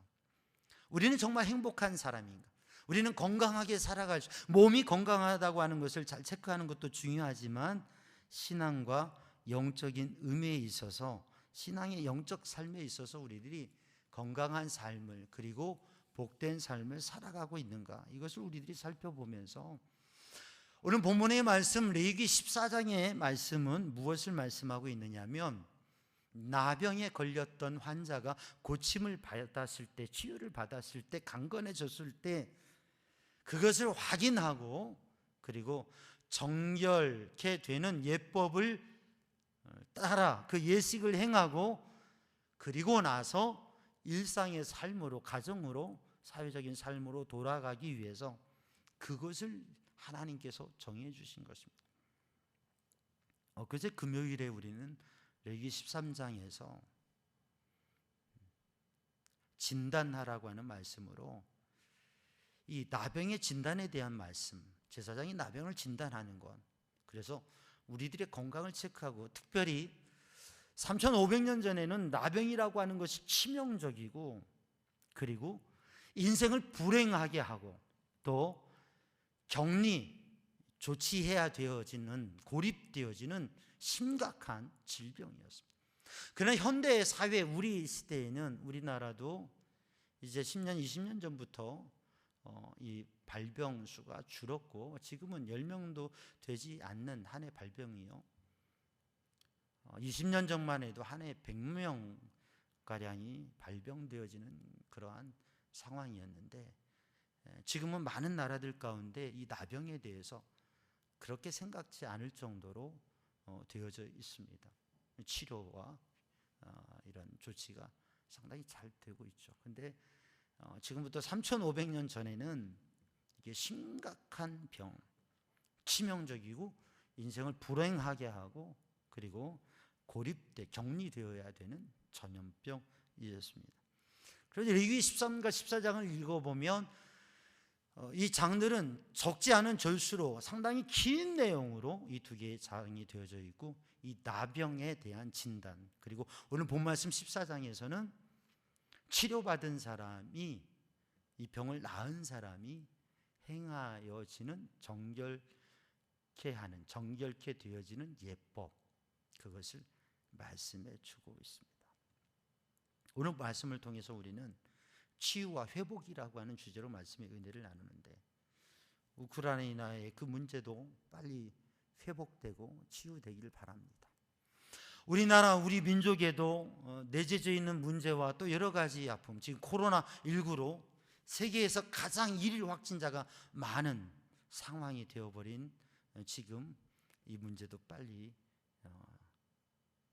우리는 정말 행복한 사람인가? 우리는 건강하게 살아갈 수, 몸이 건강하다고 하는 것을 잘 체크하는 것도 중요하지만 신앙과 영적인 의미에 있어서, 신앙의 영적 삶에 있어서 우리들이 건강한 삶을, 그리고 복된 삶을 살아가고 있는가, 이것을 우리들이 살펴보면서 오늘 본문의 말씀 레위기 14장의 말씀은 무엇을 말씀하고 있느냐면, 나병에 걸렸던 환자가 고침을 받았을 때, 치유를 받았을 때, 강건해졌을 때 그것을 확인하고 그리고 정결케 되는 예법을 따라 그 예식을 행하고 그리고 나서 일상의 삶으로, 가정으로, 사회적인 삶으로 돌아가기 위해서 그것을 하나님께서 정해 주신 것입니다. 그제 금요일에 우리는 레위기 13장에서 진단하라고 하는 말씀으로 이 나병의 진단에 대한 말씀, 제사장이 나병을 진단하는 것, 그래서 우리들의 건강을 체크하고, 특별히 3500년 전에는 나병이라고 하는 것이 치명적이고 그리고 인생을 불행하게 하고 또 격리, 조치해야 되어지는, 고립되어지는 심각한 질병이었습니다. 그러나 현대 사회, 우리 시대에는, 우리나라도 이제 10년, 20년 전부터 이 발병 수가 줄었고 지금은 10명도 되지 않는 한 해 발병이요, 20년 전만 해도 한 해 100명가량이 발병되어지는 그러한 상황이었는데, 지금은 많은 나라들 가운데 이 나병에 대해서 그렇게 생각지 않을 정도로 되어져 있습니다. 치료와 이런 조치가 상당히 잘 되고 있죠. 근데 지금부터 3500년 전에는 이게 심각한 병, 치명적이고 인생을 불행하게 하고 그리고 고립돼 격리되어야 되는 전염병이었습니다. 그래서 레위기 13과 14장을 읽어보면 이 장들은 적지 않은 절수로 상당히 긴 내용으로 이 두 개의 장이 되어져 있고, 이 나병에 대한 진단, 그리고 오늘 본 말씀 14장에서는 치료받은 사람이, 이 병을 나은 사람이 행하여지는 정결케 하는, 정결케 되어지는 예법, 그것을 말씀해 주고 있습니다. 오늘 말씀을 통해서 우리는 치유와 회복이라고 하는 주제로 말씀의 은혜를 나누는데, 우크라이나의 그 문제도 빨리 회복되고 치유되기를 바랍니다. 우리나라 우리 민족에도 내재져 있는 문제와 또 여러 가지 아픔, 지금 코로나19로 세계에서 가장 일일 확진자가 많은 상황이 되어버린 지금 이 문제도 빨리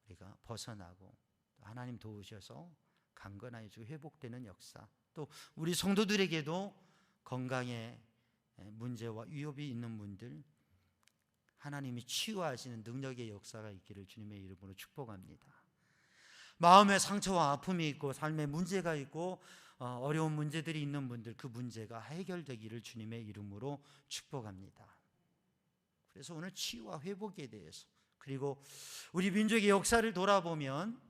우리가 벗어나고 하나님 도우셔서 강건하게 회복되는 역사, 또 우리 성도들에게도 건강에 문제와 위협이 있는 분들 하나님이 치유하시는 능력의 역사가 있기를 주님의 이름으로 축복합니다. 마음에 상처와 아픔이 있고 삶에 문제가 있고 어려운 문제들이 있는 분들, 그 문제가 해결되기를 주님의 이름으로 축복합니다. 그래서 오늘 치유와 회복에 대해서, 그리고 우리 민족의 역사를 돌아보면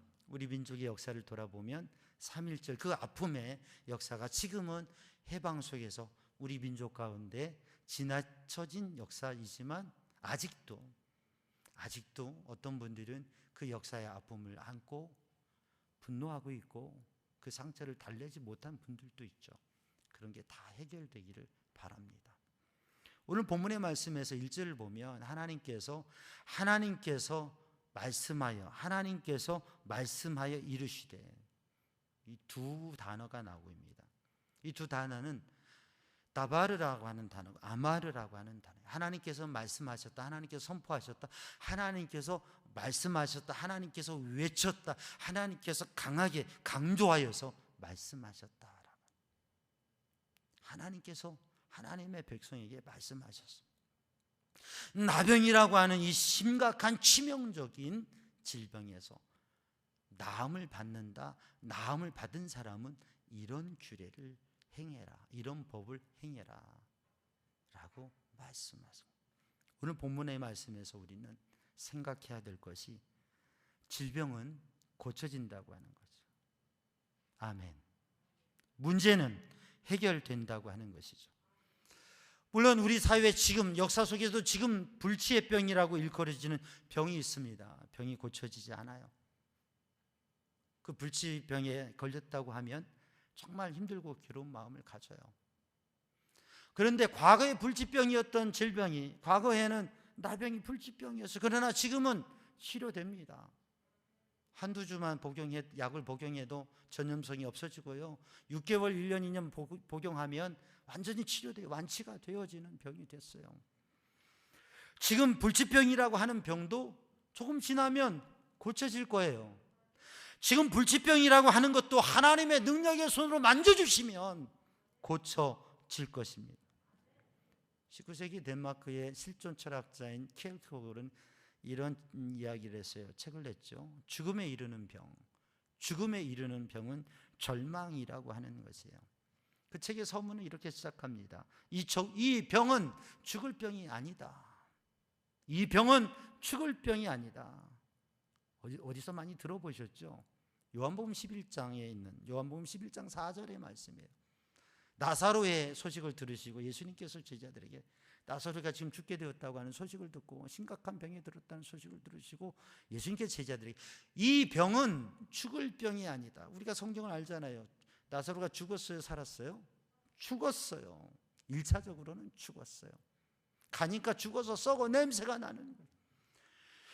3.1절 그 아픔의 역사가 지금은 해방 속에서 우리 민족 가운데 지나쳐진 역사이지만 아직도 어떤 분들은 그 역사의 아픔을 안고 분노하고 있고 그 상처를 달래지 못한 분들도 있죠. 그런 게 다 해결되기를 바랍니다. 오늘 본문의 말씀에서 1절을 보면 하나님께서 말씀하여 이르시되, 이 두 단어가 나오고 있습니다. 이 두 단어는 다바르라고 하는 단어고 아마르라고 하는 단어. 하나님께서 말씀하셨다, 하나님께서 선포하셨다, 하나님께서 말씀하셨다, 하나님께서 외쳤다, 하나님께서 강하게 강조하여서 말씀하셨다. 하나님께서 하나님의 백성에게 말씀하셨습니다. 나병이라고 하는 이 심각한 치명적인 질병에서 나음을 받는다. 나음을 받은 사람은 이런 규례를 행해라, 이런 법을 행해라 라고 말씀하십니다. 오늘 본문의 말씀에서 우리는 생각해야 될 것이 질병은 고쳐진다고 하는 거죠. 아멘. 문제는 해결된다고 하는 것이죠. 물론 우리 사회 지금 역사 속에도 지금 불치의 병이라고 일컬어지는 병이 있습니다. 병이 고쳐지지 않아요. 그 불치병에 걸렸다고 하면 정말 힘들고 괴로운 마음을 가져요. 그런데 과거에 불치병이었던 질병이, 과거에는 나병이 불치병이었어요. 그러나 지금은 치료됩니다. 한두 주만 약을 복용해도 전염성이 없어지고요, 6개월, 1년, 2년 복용하면 완전히 치료돼요. 완치가 되어지는 병이 됐어요. 지금 불치병이라고 하는 병도 조금 지나면 고쳐질 거예요. 지금 불치병이라고 하는 것도 하나님의 능력의 손으로 만져주시면 고쳐질 것입니다. 19세기 덴마크의 실존 철학자인 켈케고르는 이런 이야기를 했어요. 책을 냈죠. 죽음에 이르는 병은 절망이라고 하는 것이에요. 그 책의 서문은 이렇게 시작합니다. 이 병은 죽을 병이 아니다. 이 병은 죽을 병이 아니다. 어디서 많이 들어보셨죠? 요한복음 11장에 있는 요한복음 11장 4절의 말씀이에요. 나사로의 소식을 들으시고 예수님께서 제자들에게 나사로가 지금 죽게 되었다고 하는 소식을 듣고 심각한 병에 들었다는 소식을 들으시고 예수님께서 제자들에게 이 병은 죽을 병이 아니다. 우리가 성경을 알잖아요. 나사로가 죽었어요, 살았어요? 죽었어요. 1차적으로는 죽었어요. 가니까 죽어서 썩어 냄새가 나는 거예요.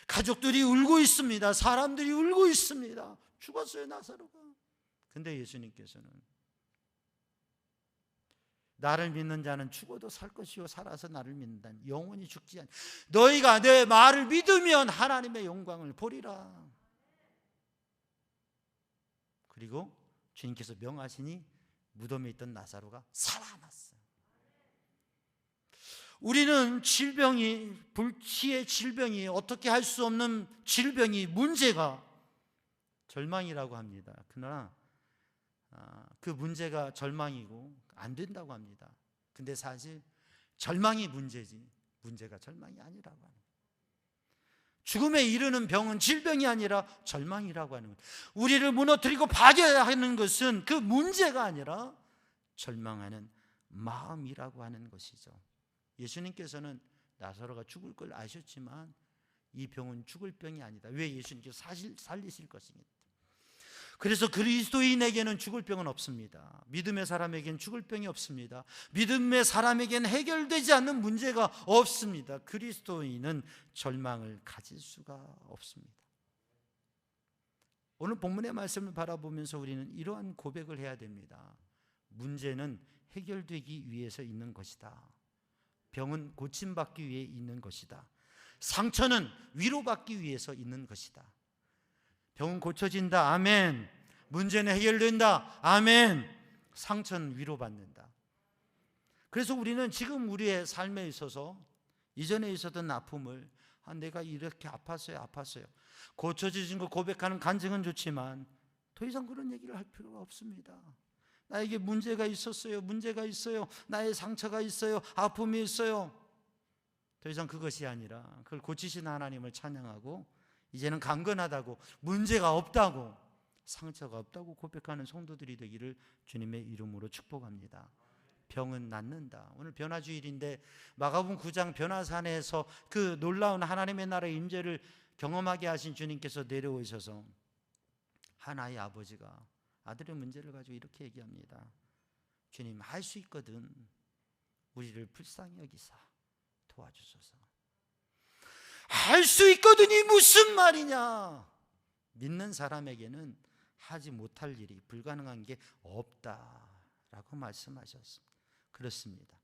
가족들이 울고 있습니다. 사람들이 울고 있습니다. 죽었어요, 나사로가. 근데 예수님께서는 나를 믿는 자는 죽어도 살 것이요 살아서 나를 믿는다는 영원히 죽지 않니. 너희가 내 말을 믿으면 하나님의 영광을 보리라. 그리고 주님께서 명하시니 무덤에 있던 나사로가 살아났어요. 우리는 불치의 질병이, 어떻게 할 수 없는 질병이, 문제가 절망이라고 합니다. 그러나 그 문제가 절망이고 안 된다고 합니다. 근데 사실 절망이 문제지 문제가 절망이 아니라고 합니다. 죽음에 이르는 병은 질병이 아니라 절망이라고 하는 거예요. 우리를 무너뜨리고 파괴하는 것은 그 문제가 아니라 절망하는 마음이라고 하는 것이죠. 예수님께서는 나사로가 죽을 걸 아셨지만 이 병은 죽을 병이 아니다. 왜? 예수님께서 사실 살리실 것입니다. 그래서 그리스도인에게는 죽을 병은 없습니다. 믿음의 사람에게는 죽을 병이 없습니다. 믿음의 사람에게는 해결되지 않는 문제가 없습니다. 그리스도인은 절망을 가질 수가 없습니다. 오늘 본문의 말씀을 바라보면서 우리는 이러한 고백을 해야 됩니다. 문제는 해결되기 위해서 있는 것이다. 병은 고침받기 위해 있는 것이다. 상처는 위로받기 위해서 있는 것이다. 병은 고쳐진다. 아멘. 문제는 해결된다. 아멘. 상처는 위로받는다. 그래서 우리는 지금 우리의 삶에 있어서 이전에 있었던 아픔을 내가 이렇게 아팠어요. 고쳐지신 거 고백하는 간증은 좋지만 더 이상 그런 얘기를 할 필요가 없습니다. 나에게 문제가 있었어요. 나의 상처가 있어요. 아픔이 있어요. 더 이상 그것이 아니라 그걸 고치신 하나님을 찬양하고 이제는 강건하다고, 문제가 없다고, 상처가 없다고 고백하는 성도들이 되기를 주님의 이름으로 축복합니다. 병은 낫는다. 오늘 변화주일인데 마가복음 9장 변화산에서 그 놀라운 하나님의 나라의 임재를 경험하게 하신 주님께서 내려오셔서 하나의 아버지가 아들의 문제를 가지고 이렇게 얘기합니다. 주님, 할 수 있거든 우리를 불쌍히 여기사 도와주소서. 할 수 있거든이 무슨 말이냐? 믿는 사람에게는 하지 못할 일이, 불가능한 게 없다라고 말씀하셨습니다. 그렇습니다.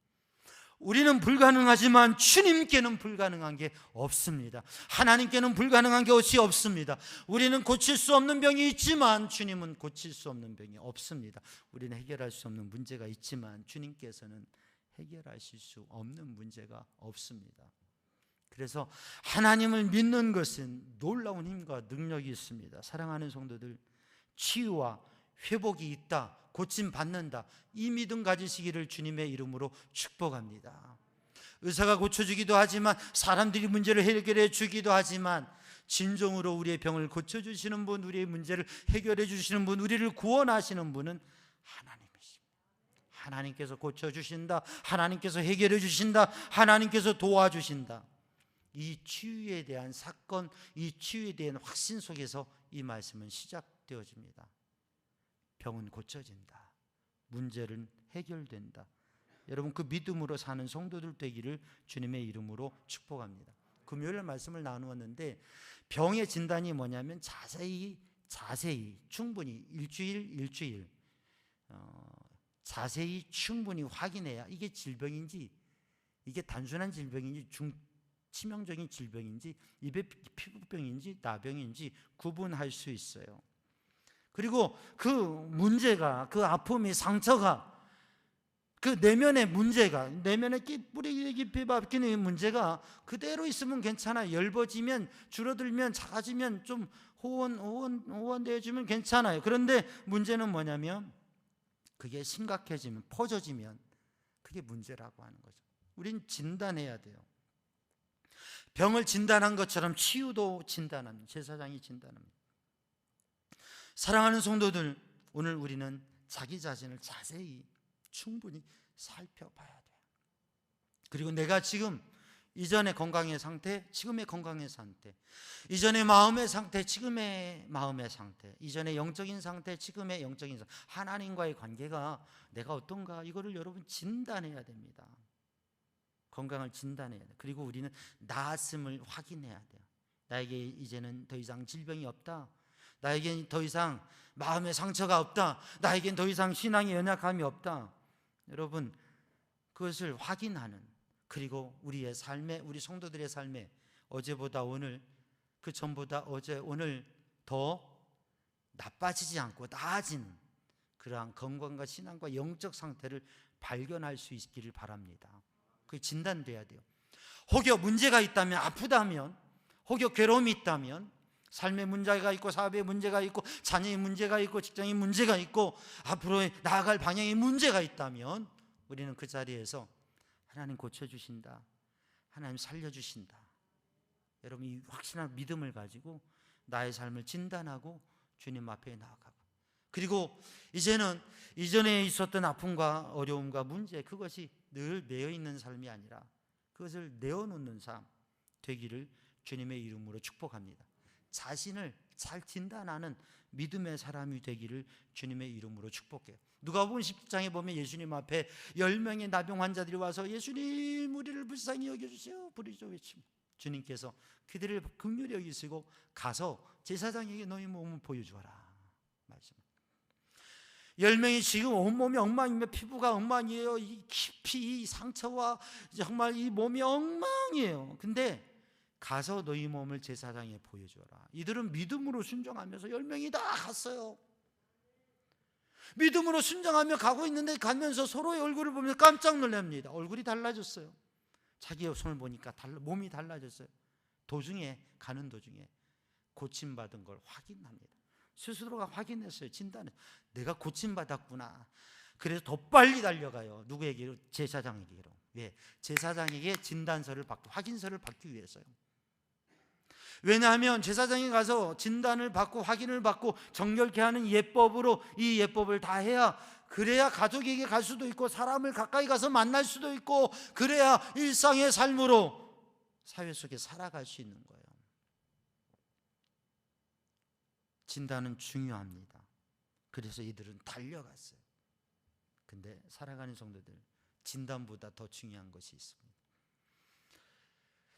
우리는 불가능하지만 주님께는 불가능한 게 없습니다. 하나님께는 불가능한 게 어찌 없습니다. 우리는 고칠 수 없는 병이 있지만 주님은 고칠 수 없는 병이 없습니다. 우리는 해결할 수 없는 문제가 있지만 주님께서는 해결하실 수 없는 문제가 없습니다. 그래서 하나님을 믿는 것은 놀라운 힘과 능력이 있습니다. 사랑하는 성도들, 치유와 회복이 있다, 고침받는다, 이 믿음 가지시기를 주님의 이름으로 축복합니다. 의사가 고쳐주기도 하지만, 사람들이 문제를 해결해 주기도 하지만, 진정으로 우리의 병을 고쳐주시는 분, 우리의 문제를 해결해 주시는 분, 우리를 구원하시는 분은 하나님이십니다. 하나님께서 고쳐주신다, 하나님께서 해결해 주신다, 하나님께서 도와주신다. 이 치유에 대한 사건, 이 치유에 대한 확신 속에서 이 말씀은 시작되어집니다. 병은 고쳐진다, 문제는 해결된다. 여러분, 그 믿음으로 사는 성도들 되기를 주님의 이름으로 축복합니다. 금요일 말씀을 나누었는데 병의 진단이 뭐냐면 자세히 충분히 일주일 자세히 충분히 확인해야 이게 질병인지, 이게 단순한 질병인지, 치명적인 질병인지, 입의 피부병인지 나병인지 구분할 수 있어요. 그리고 그 문제가, 그 아픔이, 상처가, 그 내면의 문제가, 내면에 뿌리 깊이 박히는 문제가 그대로 있으면 괜찮아요. 엷어지면, 줄어들면, 작아지면, 좀 호원되어지면 괜찮아요. 그런데 문제는 뭐냐면 그게 심각해지면, 퍼져지면 그게 문제라고 하는 거죠. 우린 진단해야 돼요. 병을 진단한 것처럼 치유도 진단합니다. 제사장이 진단합니다. 사랑하는 성도들, 오늘 우리는 자기 자신을 자세히 충분히 살펴봐야 돼요. 그리고 내가 지금 이전의 건강의 상태, 지금의 건강의 상태, 이전의 마음의 상태, 지금의 마음의 상태, 이전의 영적인 상태, 지금의 영적인 상태, 하나님과의 관계가 내가 어떤가, 이거를 여러분 진단해야 됩니다. 건강을 진단해야 돼요. 그리고 우리는 나았음을 확인해야 돼요. 나에게 이제는 더 이상 질병이 없다, 나에겐 더 이상 마음의 상처가 없다, 나에겐 더 이상 신앙의 연약함이 없다. 여러분, 그것을 확인하는, 그리고 우리의 삶에, 우리 성도들의 삶에 어제보다 오늘, 그 전보다 어제 오늘 더 나빠지지 않고 나아지는 그러한 건강과 신앙과 영적 상태를 발견할 수 있기를 바랍니다. 그게 진단돼야 돼요. 혹여 문제가 있다면, 아프다면, 혹여 괴로움이 있다면, 삶의 문제가 있고, 사업의 문제가 있고, 자녀의 문제가 있고, 직장의 문제가 있고, 앞으로 나아갈 방향의 문제가 있다면 우리는 그 자리에서 하나님 고쳐주신다, 하나님 살려주신다, 여러분 이 확신한 믿음을 가지고 나의 삶을 진단하고 주님 앞에 나아가고, 그리고 이제는 이전에 있었던 아픔과 어려움과 문제, 그것이 늘 매여있는 삶이 아니라 그것을 내어놓는 삶 되기를 주님의 이름으로 축복합니다. 자신을 잘 진단하는 믿음의 사람이 되기를 주님의 이름으로 축복해요. 누가복음 10장에 보면 예수님 앞에 10명의 나병 환자들이 와서 예수님, 우리를 불쌍히 여겨주세요 부르짖어 외칩니다. 주님께서 그들을 긍휼히 여기시고 가서 제사장에게 너희 몸을 보여주어라 말씀. 10명이 지금 온몸이 엉망이며 피부가 엉망이에요. 이 깊이 이 상처와 정말 이 몸이 엉망이에요. 근데 가서 너희 몸을 제사장에 보여주어라. 이들은 믿음으로 순종하면서 10명이 다 갔어요. 믿음으로 순종하며 가고 있는데 가면서 서로의 얼굴을 보면서 깜짝 놀랍니다. 얼굴이 달라졌어요. 자기의 손을 보니까 몸이 달라졌어요. 가는 도중에 고침받은 걸 확인합니다. 스스로가 확인했어요. 진단을. 내가 고침받았구나. 그래서 더 빨리 달려가요. 누구에게로? 제사장에게로. 왜? 제사장에게 진단서를 받고 확인서를 받기 위해서요. 왜냐하면 제사장에 가서 진단을 받고 확인을 받고 정결케 하는 예법으로 이 예법을 다 해야, 그래야 가족에게 갈 수도 있고 사람을 가까이 가서 만날 수도 있고, 그래야 일상의 삶으로 사회 속에 살아갈 수 있는 거예요. 진단은 중요합니다. 그래서 이들은 달려갔어요. 근데 살아가는 성도들, 진단보다 더 중요한 것이 있습니다.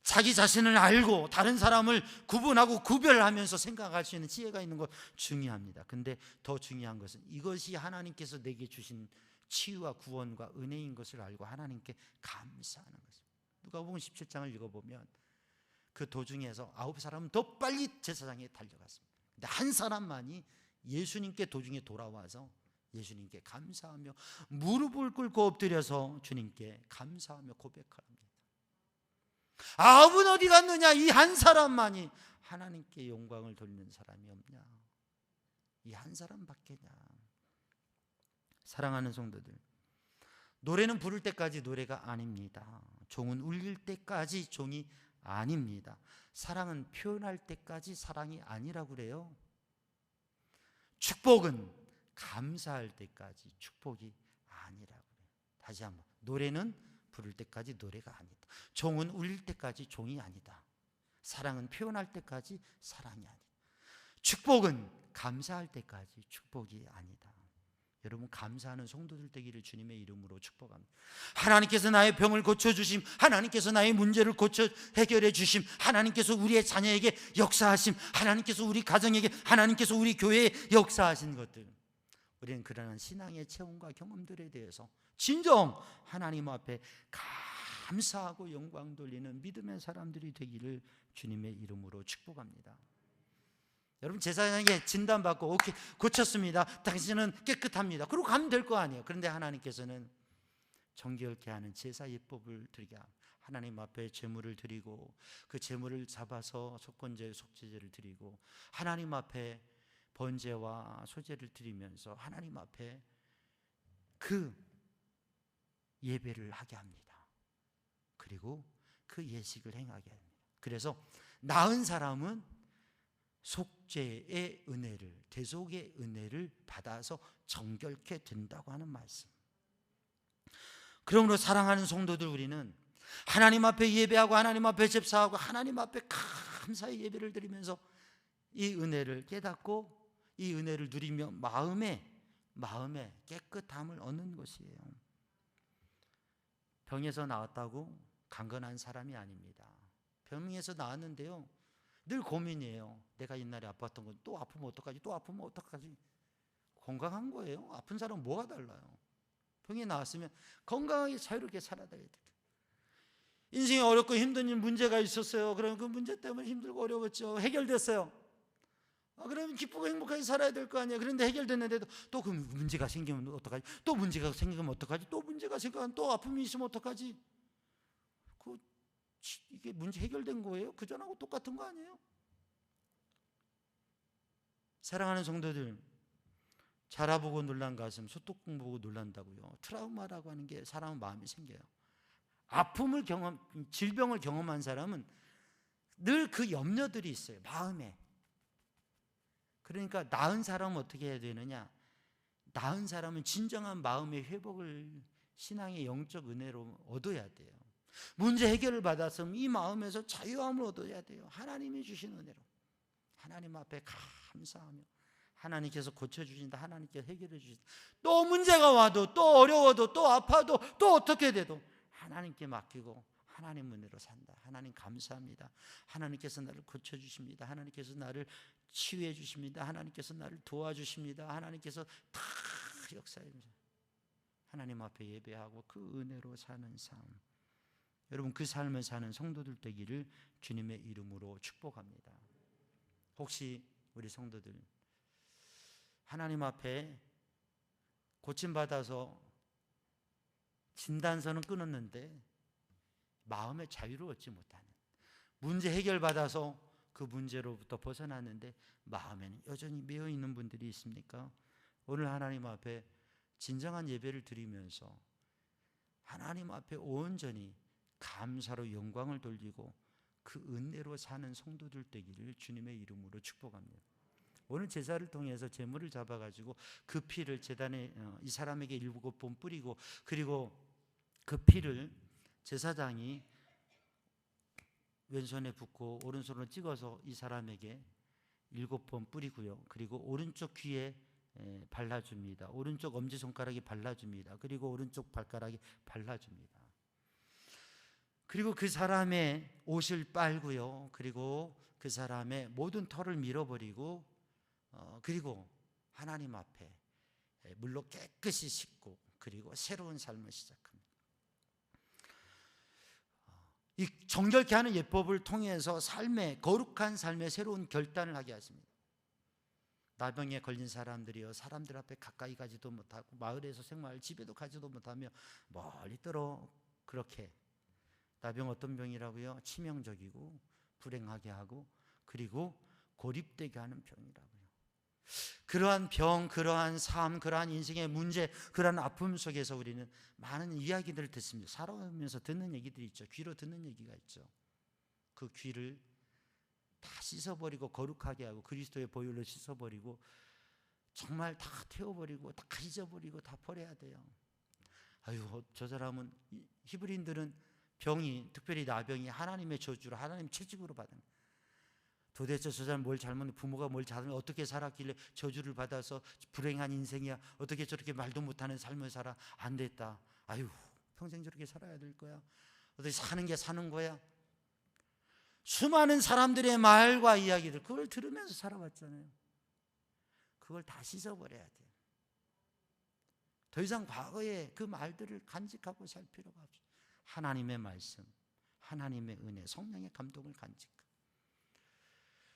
자기 자신을 알고 다른 사람을 구분하고 구별하면서 생각할 수 있는 지혜가 있는 것 중요합니다. 근데 더 중요한 것은 이것이 하나님께서 내게 주신 치유와 구원과 은혜인 것을 알고 하나님께 감사하는 것입니다. 누가복음 17장을 읽어보면 그 도중에서 9사람은 더 빨리 제사장에 달려갔습니다. 근데 한 사람만이 예수님께 도중에 돌아와서 예수님께 감사하며 무릎을 꿇고 엎드려서 주님께 감사하며 고백합니다. 9은 어디 갔느냐? 이 한 사람만이 하나님께 영광을 돌리는 사람이 없냐? 이 한 사람밖에냐? 사랑하는 성도들, 노래는 부를 때까지 노래가 아닙니다. 종은 울릴 때까지 종이 아닙니다. 사랑은 표현할 때까지 사랑이 아니라고 그래요. 축복은 감사할 때까지 축복이 아니라고 그래요. 다시 한번, 노래는 부를 때까지 노래가 아니다. 종은 울릴 때까지 종이 아니다. 사랑은 표현할 때까지 사랑이 아니다. 축복은 감사할 때까지 축복이 아니다. 여러분, 감사하는 성도들 되기를 주님의 이름으로 축복합니다. 하나님께서 나의 병을 고쳐주심, 하나님께서 나의 문제를 고쳐 해결해 주심, 하나님께서 우리의 자녀에게 역사하심, 하나님께서 우리 가정에게, 하나님께서 우리 교회에 역사하신 것들, 우리는 그러한 신앙의 체험과 경험들에 대해서 진정 하나님 앞에 감사하고 영광 돌리는 믿음의 사람들이 되기를 주님의 이름으로 축복합니다. 여러분, 제사장에게 진단받고 오케이, 고쳤습니다, 당신은 깨끗합니다, 그러고 가면 될 거 아니에요. 그런데 하나님께서는 정결케 하는 제사 예법을 드리게 합니다. 하나님 앞에 제물을 드리고 그 제물을 잡아서 속건제, 속죄제를 드리고 하나님 앞에 번제와 소제를 드리면서 하나님 앞에 그 예배를 하게 합니다. 그리고 그 예식을 행하게 합니다. 그래서 나은 사람은 속죄의 은혜를, 대속의 은혜를 받아서 정결케 된다고 하는 말씀. 그러므로 사랑하는 성도들, 우리는 하나님 앞에 예배하고 하나님 앞에 제사하고 하나님 앞에 감사의 예배를 드리면서 이 은혜를 깨닫고 이 은혜를 누리며 마음에 깨끗함을 얻는 것이에요. 병에서 나왔다고 강건한 사람이 아닙니다. 병에서 나왔는데요, 늘 고민이에요. 내가 옛날에 아팠던 건 또 아프면 어떡하지? 또 아프면 어떡하지? 건강한 거예요. 아픈 사람은 뭐가 달라요? 병이 나왔으면 건강하게 자유롭게 살아야 돼요. 인생이 어렵고 힘든 문제가 있었어요. 그러면 그 문제 때문에 힘들고 어려웠죠. 해결됐어요. 그러면 기쁘고 행복하게 살아야 될 거 아니에요. 그런데 해결됐는데도 또 그 문제가 생기면 어떡하지? 또 문제가 생기면 어떡하지? 또 문제가 생기면 또 아픔이 있으면 어떡하지? 이게 문제 해결된 거예요? 그전하고 똑같은 거 아니에요? 사랑하는 성도들, 자라보고 놀란 가슴, 소뚜껑 보고 놀란다고요. 트라우마라고 하는 게 사람 마음이 생겨요. 아픔을 질병을 경험한 사람은 늘 그 염려들이 있어요, 마음에. 그러니까 나은 사람은 어떻게 해야 되느냐? 나은 사람은 진정한 마음의 회복을 신앙의 영적 은혜로 얻어야 돼요. 문제 해결을 받았으면 이 마음에서 자유함을 얻어야 돼요. 하나님이 주신 은혜로 하나님 앞에 감사하며, 하나님께서 고쳐주신다, 하나님께서 해결해 주신다. 또 문제가 와도, 또 어려워도, 또 아파도, 또 어떻게 돼도 하나님께 맡기고 하나님 은혜로 산다. 하나님 감사합니다. 하나님께서 나를 고쳐주십니다. 하나님께서 나를 치유해 주십니다. 하나님께서 나를 도와주십니다. 하나님께서 다 역사해 주십니다. 하나님 앞에 예배하고 그 은혜로 사는 삶, 여러분 그 삶을 사는 성도들 되기를 주님의 이름으로 축복합니다. 혹시 우리 성도들 하나님 앞에 고침받아서 진단서는 끊었는데 마음의 자유를 얻지 못하는, 문제 해결받아서 그 문제로부터 벗어났는데 마음에는 여전히 매여 있는 분들이 있습니까? 오늘 하나님 앞에 진정한 예배를 드리면서 하나님 앞에 온전히 감사로 영광을 돌리고 그 은혜로 사는 성도들 되기를 주님의 이름으로 축복합니다. 오늘 제사를 통해서 제물을 잡아가지고 그 피를 제단에 이 사람에게 7번 뿌리고, 그리고 그 피를 제사장이 왼손에 붓고 오른손으로 찍어서 이 사람에게 7번 뿌리고요. 그리고 오른쪽 귀에 발라줍니다. 오른쪽 엄지손가락에 발라줍니다. 그리고 오른쪽 발가락에 발라줍니다. 그리고 그 사람의 옷을 빨고요. 그리고 그 사람의 모든 털을 밀어버리고, 그리고 하나님 앞에 물로 깨끗이 씻고, 그리고 새로운 삶을 시작합니다. 이 정결케 하는 예법을 통해서 거룩한 삶의 새로운 결단을 하게 하십니다. 나병에 걸린 사람들이요, 사람들 앞에 가까이 가지도 못하고 마을에서 생활, 집에도 가지도 못하며 멀리 떨어 그렇게, 나병 어떤 병이라고요? 치명적이고 불행하게 하고 그리고 고립되게 하는 병이라고요. 그러한 병, 그러한 삶, 그러한 인생의 문제, 그러한 아픔 속에서 우리는 많은 이야기들을 듣습니다. 살아오면서 듣는 얘기들이 있죠. 귀로 듣는 얘기가 있죠. 그 귀를 다 씻어버리고 거룩하게 하고 그리스도의 보혈로 씻어버리고 정말 다 태워버리고 다 잊어버리고 다 버려야 돼요. 아유, 저 사람은, 히브리인들은 병이, 특별히 나병이 하나님의 저주로, 하나님 채찍으로 받은, 도대체 저 사람 뭘 잘못해, 부모가 뭘 잘못해, 어떻게 살았길래 저주를 받아서 불행한 인생이야, 어떻게 저렇게 말도 못하는 삶을 살아, 안 됐다, 아유 평생 저렇게 살아야 될 거야, 어떻게 사는 게 사는 거야. 수많은 사람들의 말과 이야기들, 그걸 들으면서 살아왔잖아요. 그걸 다 씻어버려야 돼요. 더 이상 과거의 그 말들을 간직하고 살 필요가 없어요. 하나님의 말씀, 하나님의 은혜, 성령의 감동을 간직하고,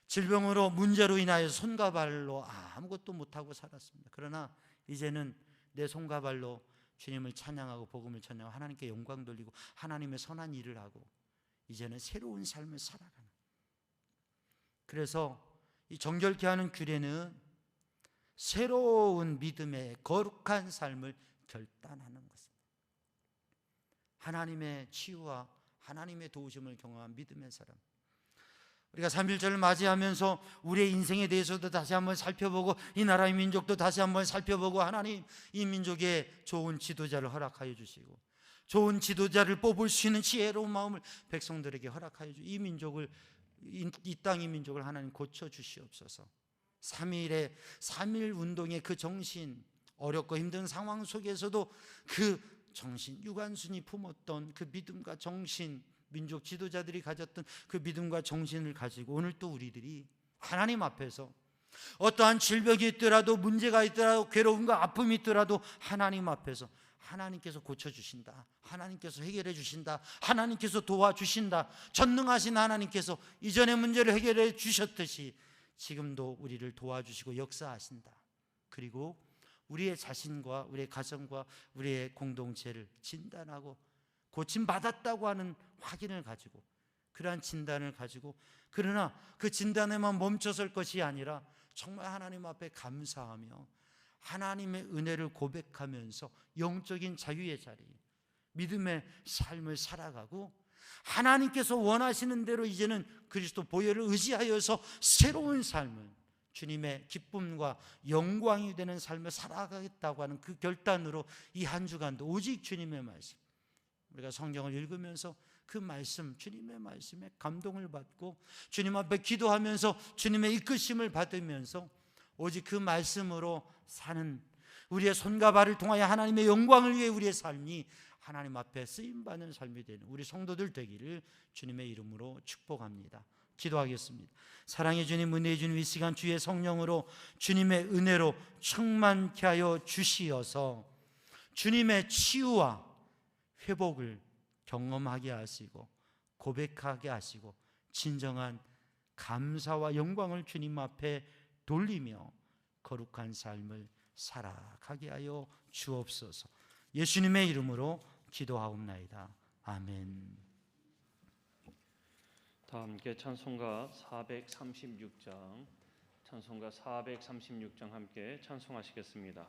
질병으로 문제로 인하여 손과 발로 아무것도 못하고 살았습니다. 그러나 이제는 내 손과 발로 주님을 찬양하고 복음을 전하고 하나님께 영광 돌리고 하나님의 선한 일을 하고 이제는 새로운 삶을 살아가는, 그래서 이 정결케 하는 규례는 새로운 믿음의 거룩한 삶을 결단하는 것입니다. 하나님의 치유와 하나님의 도우심을 경험한 믿음의 사람, 우리가 3.1절을 맞이하면서 우리의 인생에 대해서도 다시 한번 살펴보고 이 나라의 민족도 다시 한번 살펴보고, 하나님 이 민족에 좋은 지도자를 허락하여 주시고 좋은 지도자를 뽑을 수 있는 지혜로운 마음을 백성들에게 허락하여 주시고 이 민족을, 이 땅의 민족을 하나님 고쳐 주시옵소서. 3.1 운동의 그 정신, 어렵고 힘든 상황 속에서도 그 정신, 유관순이 품었던 그 믿음과 정신, 민족 지도자들이 가졌던 그 믿음과 정신을 가지고 오늘 또 우리들이 하나님 앞에서 어떠한 질병이 있더라도, 문제가 있더라도, 괴로움과 아픔이 있더라도 하나님 앞에서 하나님께서 고쳐주신다, 하나님께서 해결해 주신다, 하나님께서 도와주신다, 전능하신 하나님께서 이전의 문제를 해결해 주셨듯이 지금도 우리를 도와주시고 역사하신다. 그리고 우리의 자신과 우리의 가정과 우리의 공동체를 진단하고 고침받았다고 하는 확인을 가지고, 그러한 진단을 가지고, 그러나 그 진단에만 멈춰설 것이 아니라 정말 하나님 앞에 감사하며 하나님의 은혜를 고백하면서 영적인 자유의 자리, 믿음의 삶을 살아가고 하나님께서 원하시는 대로 이제는 그리스도 보혈을 의지하여서 새로운 삶을, 주님의 기쁨과 영광이 되는 삶을 살아가겠다고 하는 그 결단으로 이 한 주간도 오직 주님의 말씀, 우리가 성경을 읽으면서 그 말씀, 주님의 말씀에 감동을 받고 주님 앞에 기도하면서 주님의 이끄심을 받으면서 오직 그 말씀으로 사는 우리의 손과 발을 통하여 하나님의 영광을 위해 우리의 삶이 하나님 앞에 쓰임받는 삶이 되는 우리 성도들 되기를 주님의 이름으로 축복합니다. 기도하겠습니다. 사랑의 주님, 은혜의 주님, 이 시간 주의 성령으로 주님의 은혜로 충만케 하여 주시어서 주님의 치유와 회복을 경험하게 하시고 고백하게 하시고 진정한 감사와 영광을 주님 앞에 돌리며 거룩한 삶을 살아가게 하여 주옵소서. 예수님의 이름으로 기도하옵나이다. 아멘. 다 함께 찬송가 436장 함께 찬송하시겠습니다.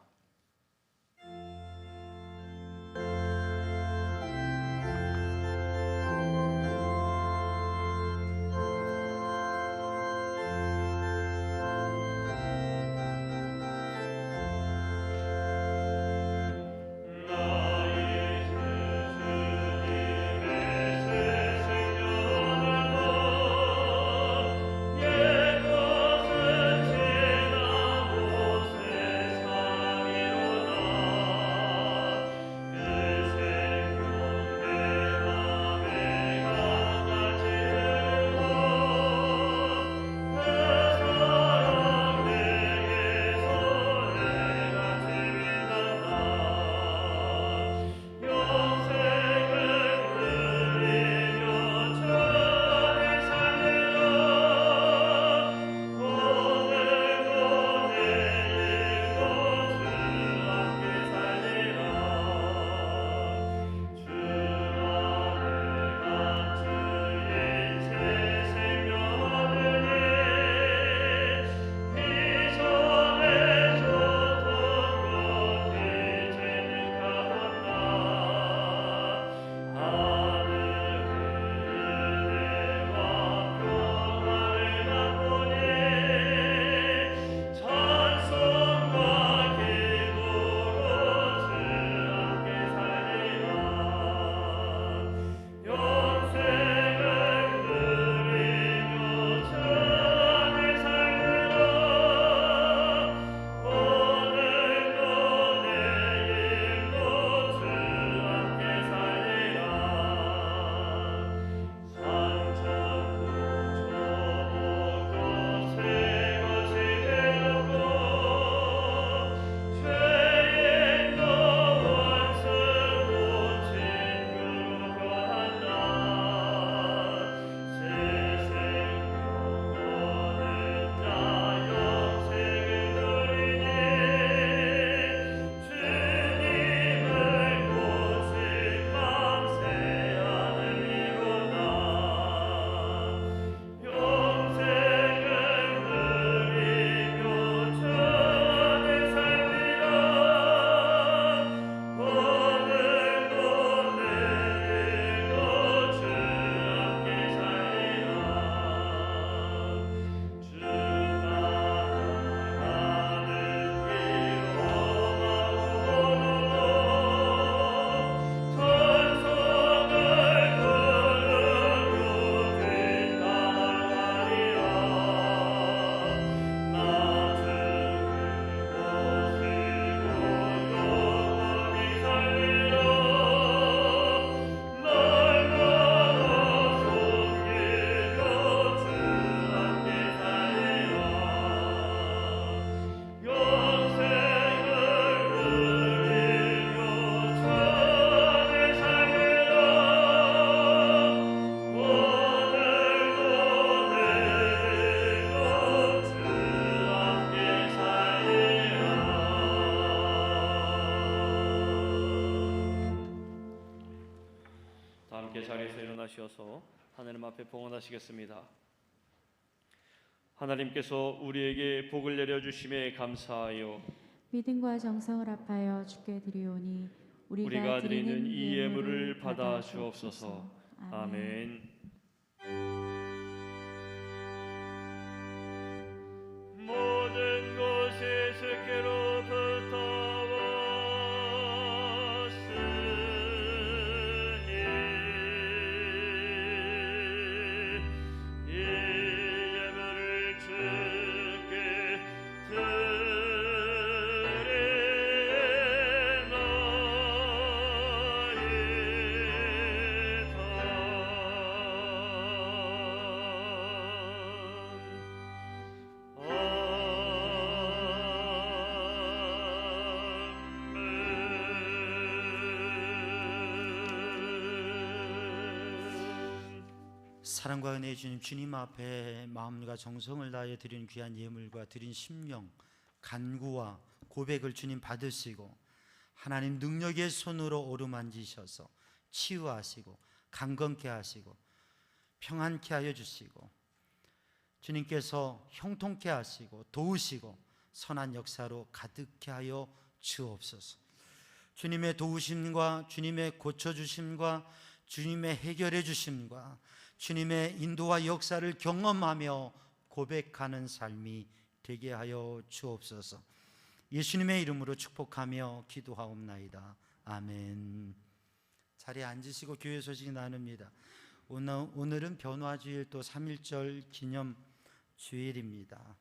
자리에서 일어나셔서 하나님 앞에 봉헌하시겠습니다. 하나님께서 우리에게 복을 내려주심에 감사하여 믿음과 정성을 합하여 주께 드리오니 우리가 드리는 이 예물을 받아 주옵소서. 아멘. 모든 곳에 주께로부터 사랑과 은혜의 주님, 주님 앞에 마음과 정성을 다해 드린 귀한 예물과 드린 심령, 간구와 고백을 주님 받으시고 하나님 능력의 손으로 어루만지셔서 치유하시고 강건케 하시고 평안케 하여 주시고 주님께서 형통케 하시고 도우시고 선한 역사로 가득케 하여 주옵소서. 주님의 도우심과 주님의 고쳐주심과 주님의 해결해 주심과 주님의 인도와 역사를 경험하며 고백하는 삶이 되게 하여 주옵소서. 예수님의 이름으로 축복하며 기도하옵나이다. 아멘. 자리에 앉으시고 교회 소식 나눕니다. 오늘은 변화주일 또 3.1절 기념 주일입니다.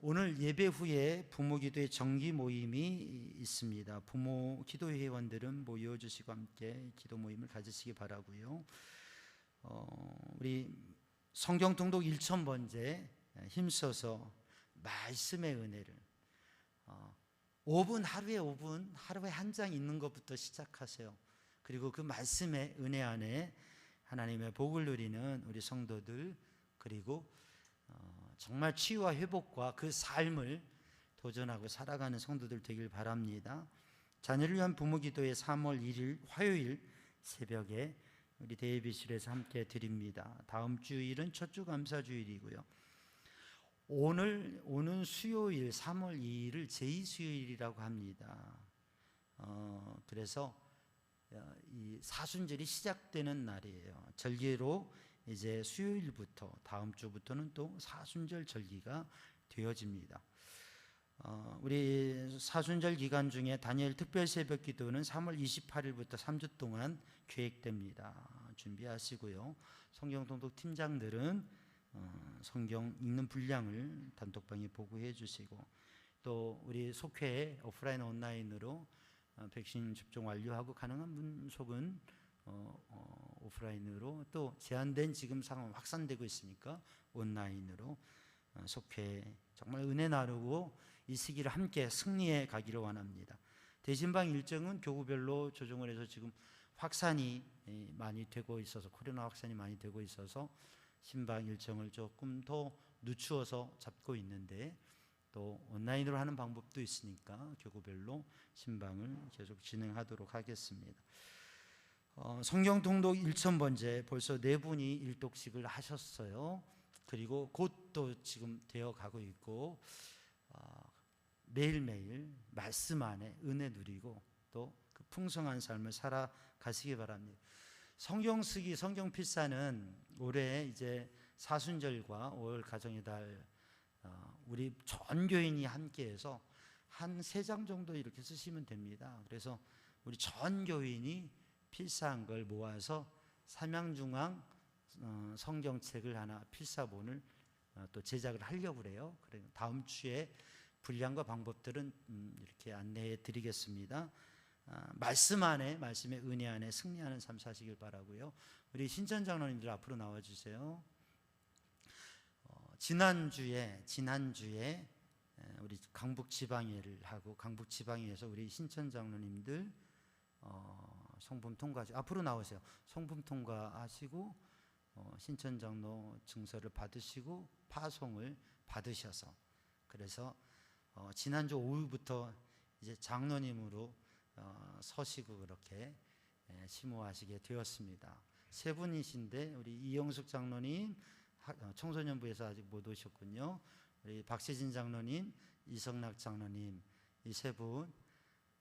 오늘 예배 후에 부모기도회 정기 모임이 있습니다. 부모 기도 회원들은 모여주시고 함께 기도 모임을 가지시기 바라고요. 우리 성경 통독 1000번째 힘써서 말씀의 은혜를 5분, 하루에 5분, 하루에 한 장 읽는 것부터 시작하세요. 그리고 그 말씀의 은혜 안에 하나님의 복을 누리는 우리 성도들, 그리고 정말 치유와 회복과 그 삶을 도전하고 살아가는 성도들 되길 바랍니다. 자녀를 위한 부모기도회 3월 1일 화요일 새벽에 우리 대예비실에서 함께 드립니다. 다음 주일은 첫 주 감사주일이고요. 오는 수요일 3월 2일을 제2수요일이라고 합니다. 그래서 이 사순절이 시작되는 날이에요. 절기로 이제 수요일부터 다음 주부터는 또 사순절 절기가 되어집니다. 우리 사순절 기간 중에 다니엘 특별 새벽 기도는 3월 28일부터 3주 동안 계획됩니다. 준비하시고요. 성경 통독 팀장들은 성경 읽는 분량을 단톡방에 보고해 주시고, 또 우리 속회 오프라인 온라인으로 백신 접종 완료하고 가능한 분속은 오프라인으로, 또 제한된 지금 상황 확산되고 있으니까 온라인으로 속회 정말 은혜 나누고 이 시기를 함께 승리해 가기를 원합니다. 대신방 일정은 교구별로 조정을 해서 지금 확산이 많이 되고 있어서, 코로나 확산이 많이 되고 있어서 신방 일정을 조금 더 늦추어서 잡고 있는데, 또 온라인으로 하는 방법도 있으니까 교구별로 신방을 계속 진행하도록 하겠습니다. 성경 통독 1000번째 벌써 4분이 일독식을 하셨어요. 그리고 곧 또 지금 되어 가고 있고, 매일매일 말씀 안에 은혜 누리고 또 그 풍성한 삶을 살아가시기 바랍니다. 성경 쓰기, 성경 필사는 올해 이제 사순절과 5월 가정의 달 우리 전 교인이 함께해서 한 3장 정도 이렇게 쓰시면 됩니다. 그래서 우리 전 교인이 필사한 걸 모아서 삼양중앙 성경책을 하나 필사본을 또 제작을 하려고 그래요. 그래서 다음 주에 분량과 방법들은 이렇게 안내해 드리겠습니다. 말씀 안에, 말씀의 은혜 안에 승리하는 삶 사시길 바라고요. 우리 신천 장로님들 앞으로 나와 주세요. 지난주에 우리 강북 지방회를 하고, 강북 지방회에서 우리 신천 장로님들 성품 통과, 앞으로 나오세요. 성품 통과하시고 신천 장로 증서를 받으시고 파송을 받으셔서, 그래서 지난주 오후부터 이제 장로님으로 서시고 그렇게 심호하시게 되었습니다. 3분이신데 우리 이영숙 장로님 청소년부에서 아직 못 오셨군요. 우리 박세진 장로님, 이성락 장로님, 이 3분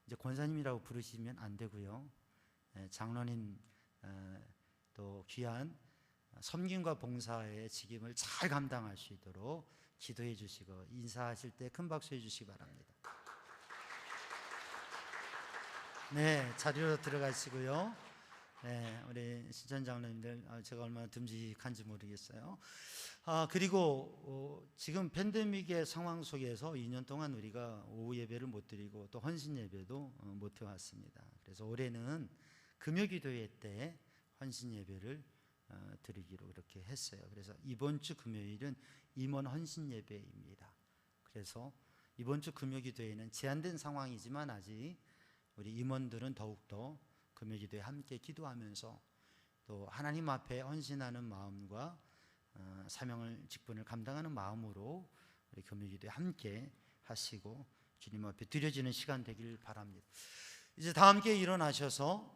이제 권사님이라고 부르시면 안 되고요. 장로님 또 귀한 섬김과 봉사의 직임을 잘 감당할 수 있도록 기도해 주시고, 인사하실 때 큰 박수 해 주시기 바랍니다. 네, 자리로 들어가시고요. 네, 우리 신천 장로님들, 제가 얼마나 듬직한지 모르겠어요. 그리고 지금 팬데믹의 상황 속에서 2년 동안 우리가 오후 예배를 못 드리고 또 헌신 예배도 못 해왔습니다. 그래서 올해는 금요기도회 때 헌신 예배를 드리기로 그렇게 했어요. 그래서 이번 주 금요일은 임원 헌신 예배입니다. 그래서 이번 주 금요기도회는 제한된 상황이지만 아직 우리 임원들은 더욱더 금요기도회 함께 기도하면서 또 하나님 앞에 헌신하는 마음과 사명을 직분을 감당하는 마음으로 우리 금요기도에 함께 하시고 주님 앞에 드려지는 시간 되길 바랍니다. 이제 다 함께 일어나셔서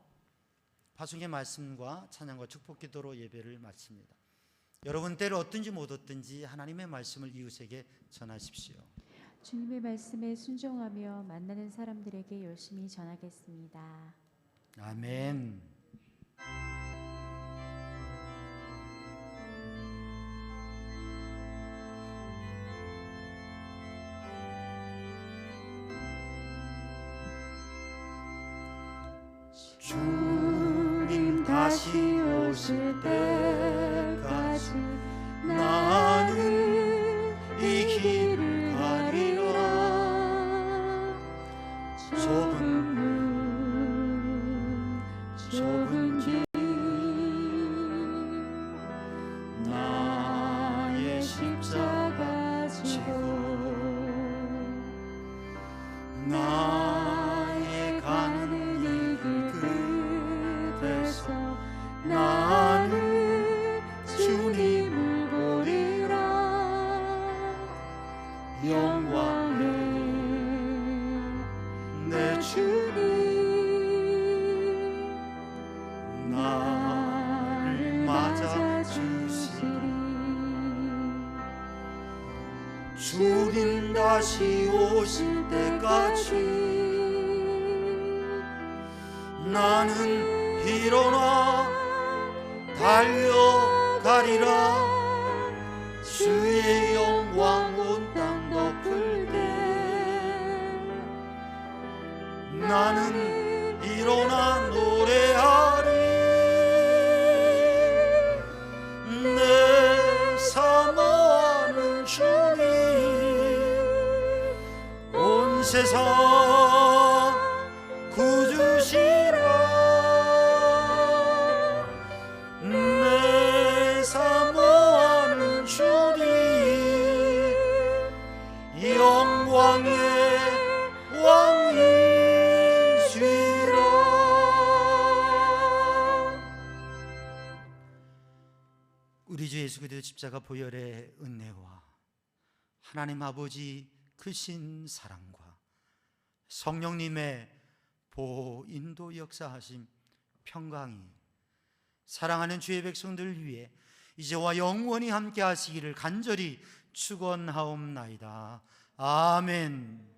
파송의 말씀과 찬양과 축복기도로 예배를 마칩니다. 여러분 때를 얻든지 못 얻든지 하나님의 말씀을 이웃에게 전하십시오. 주님의 말씀에 순종하며 만나는 사람들에게 열심히 전하겠습니다. 아멘. 주님 다시 오실 때까지 나는 이 길을 가리라. 좁은 길 나의 십자가 지고 나의 가는 이 길 끝에서 나는 주님을 보리라. 영광의 내 주님 나를 맞아 주시리. 주님 다시 오실 때까지 나는 일어나 달려가리라. 주의 영광 온 땅 덮을 때 나는 일어나 노래하리. 내 사모하는 주님 온 세상 구주시라. 내 사모하는 주님 영광의 왕이시라. 우리 주 예수 그리스도 십자가 보혈의 은혜와 하나님 아버지 크신 사랑과 성령님의 보호 인도 역사하심 평강이 사랑하는 주의 백성들 위해 이제와 영원히 함께 하시기를 간절히 축원하옵나이다. 아멘.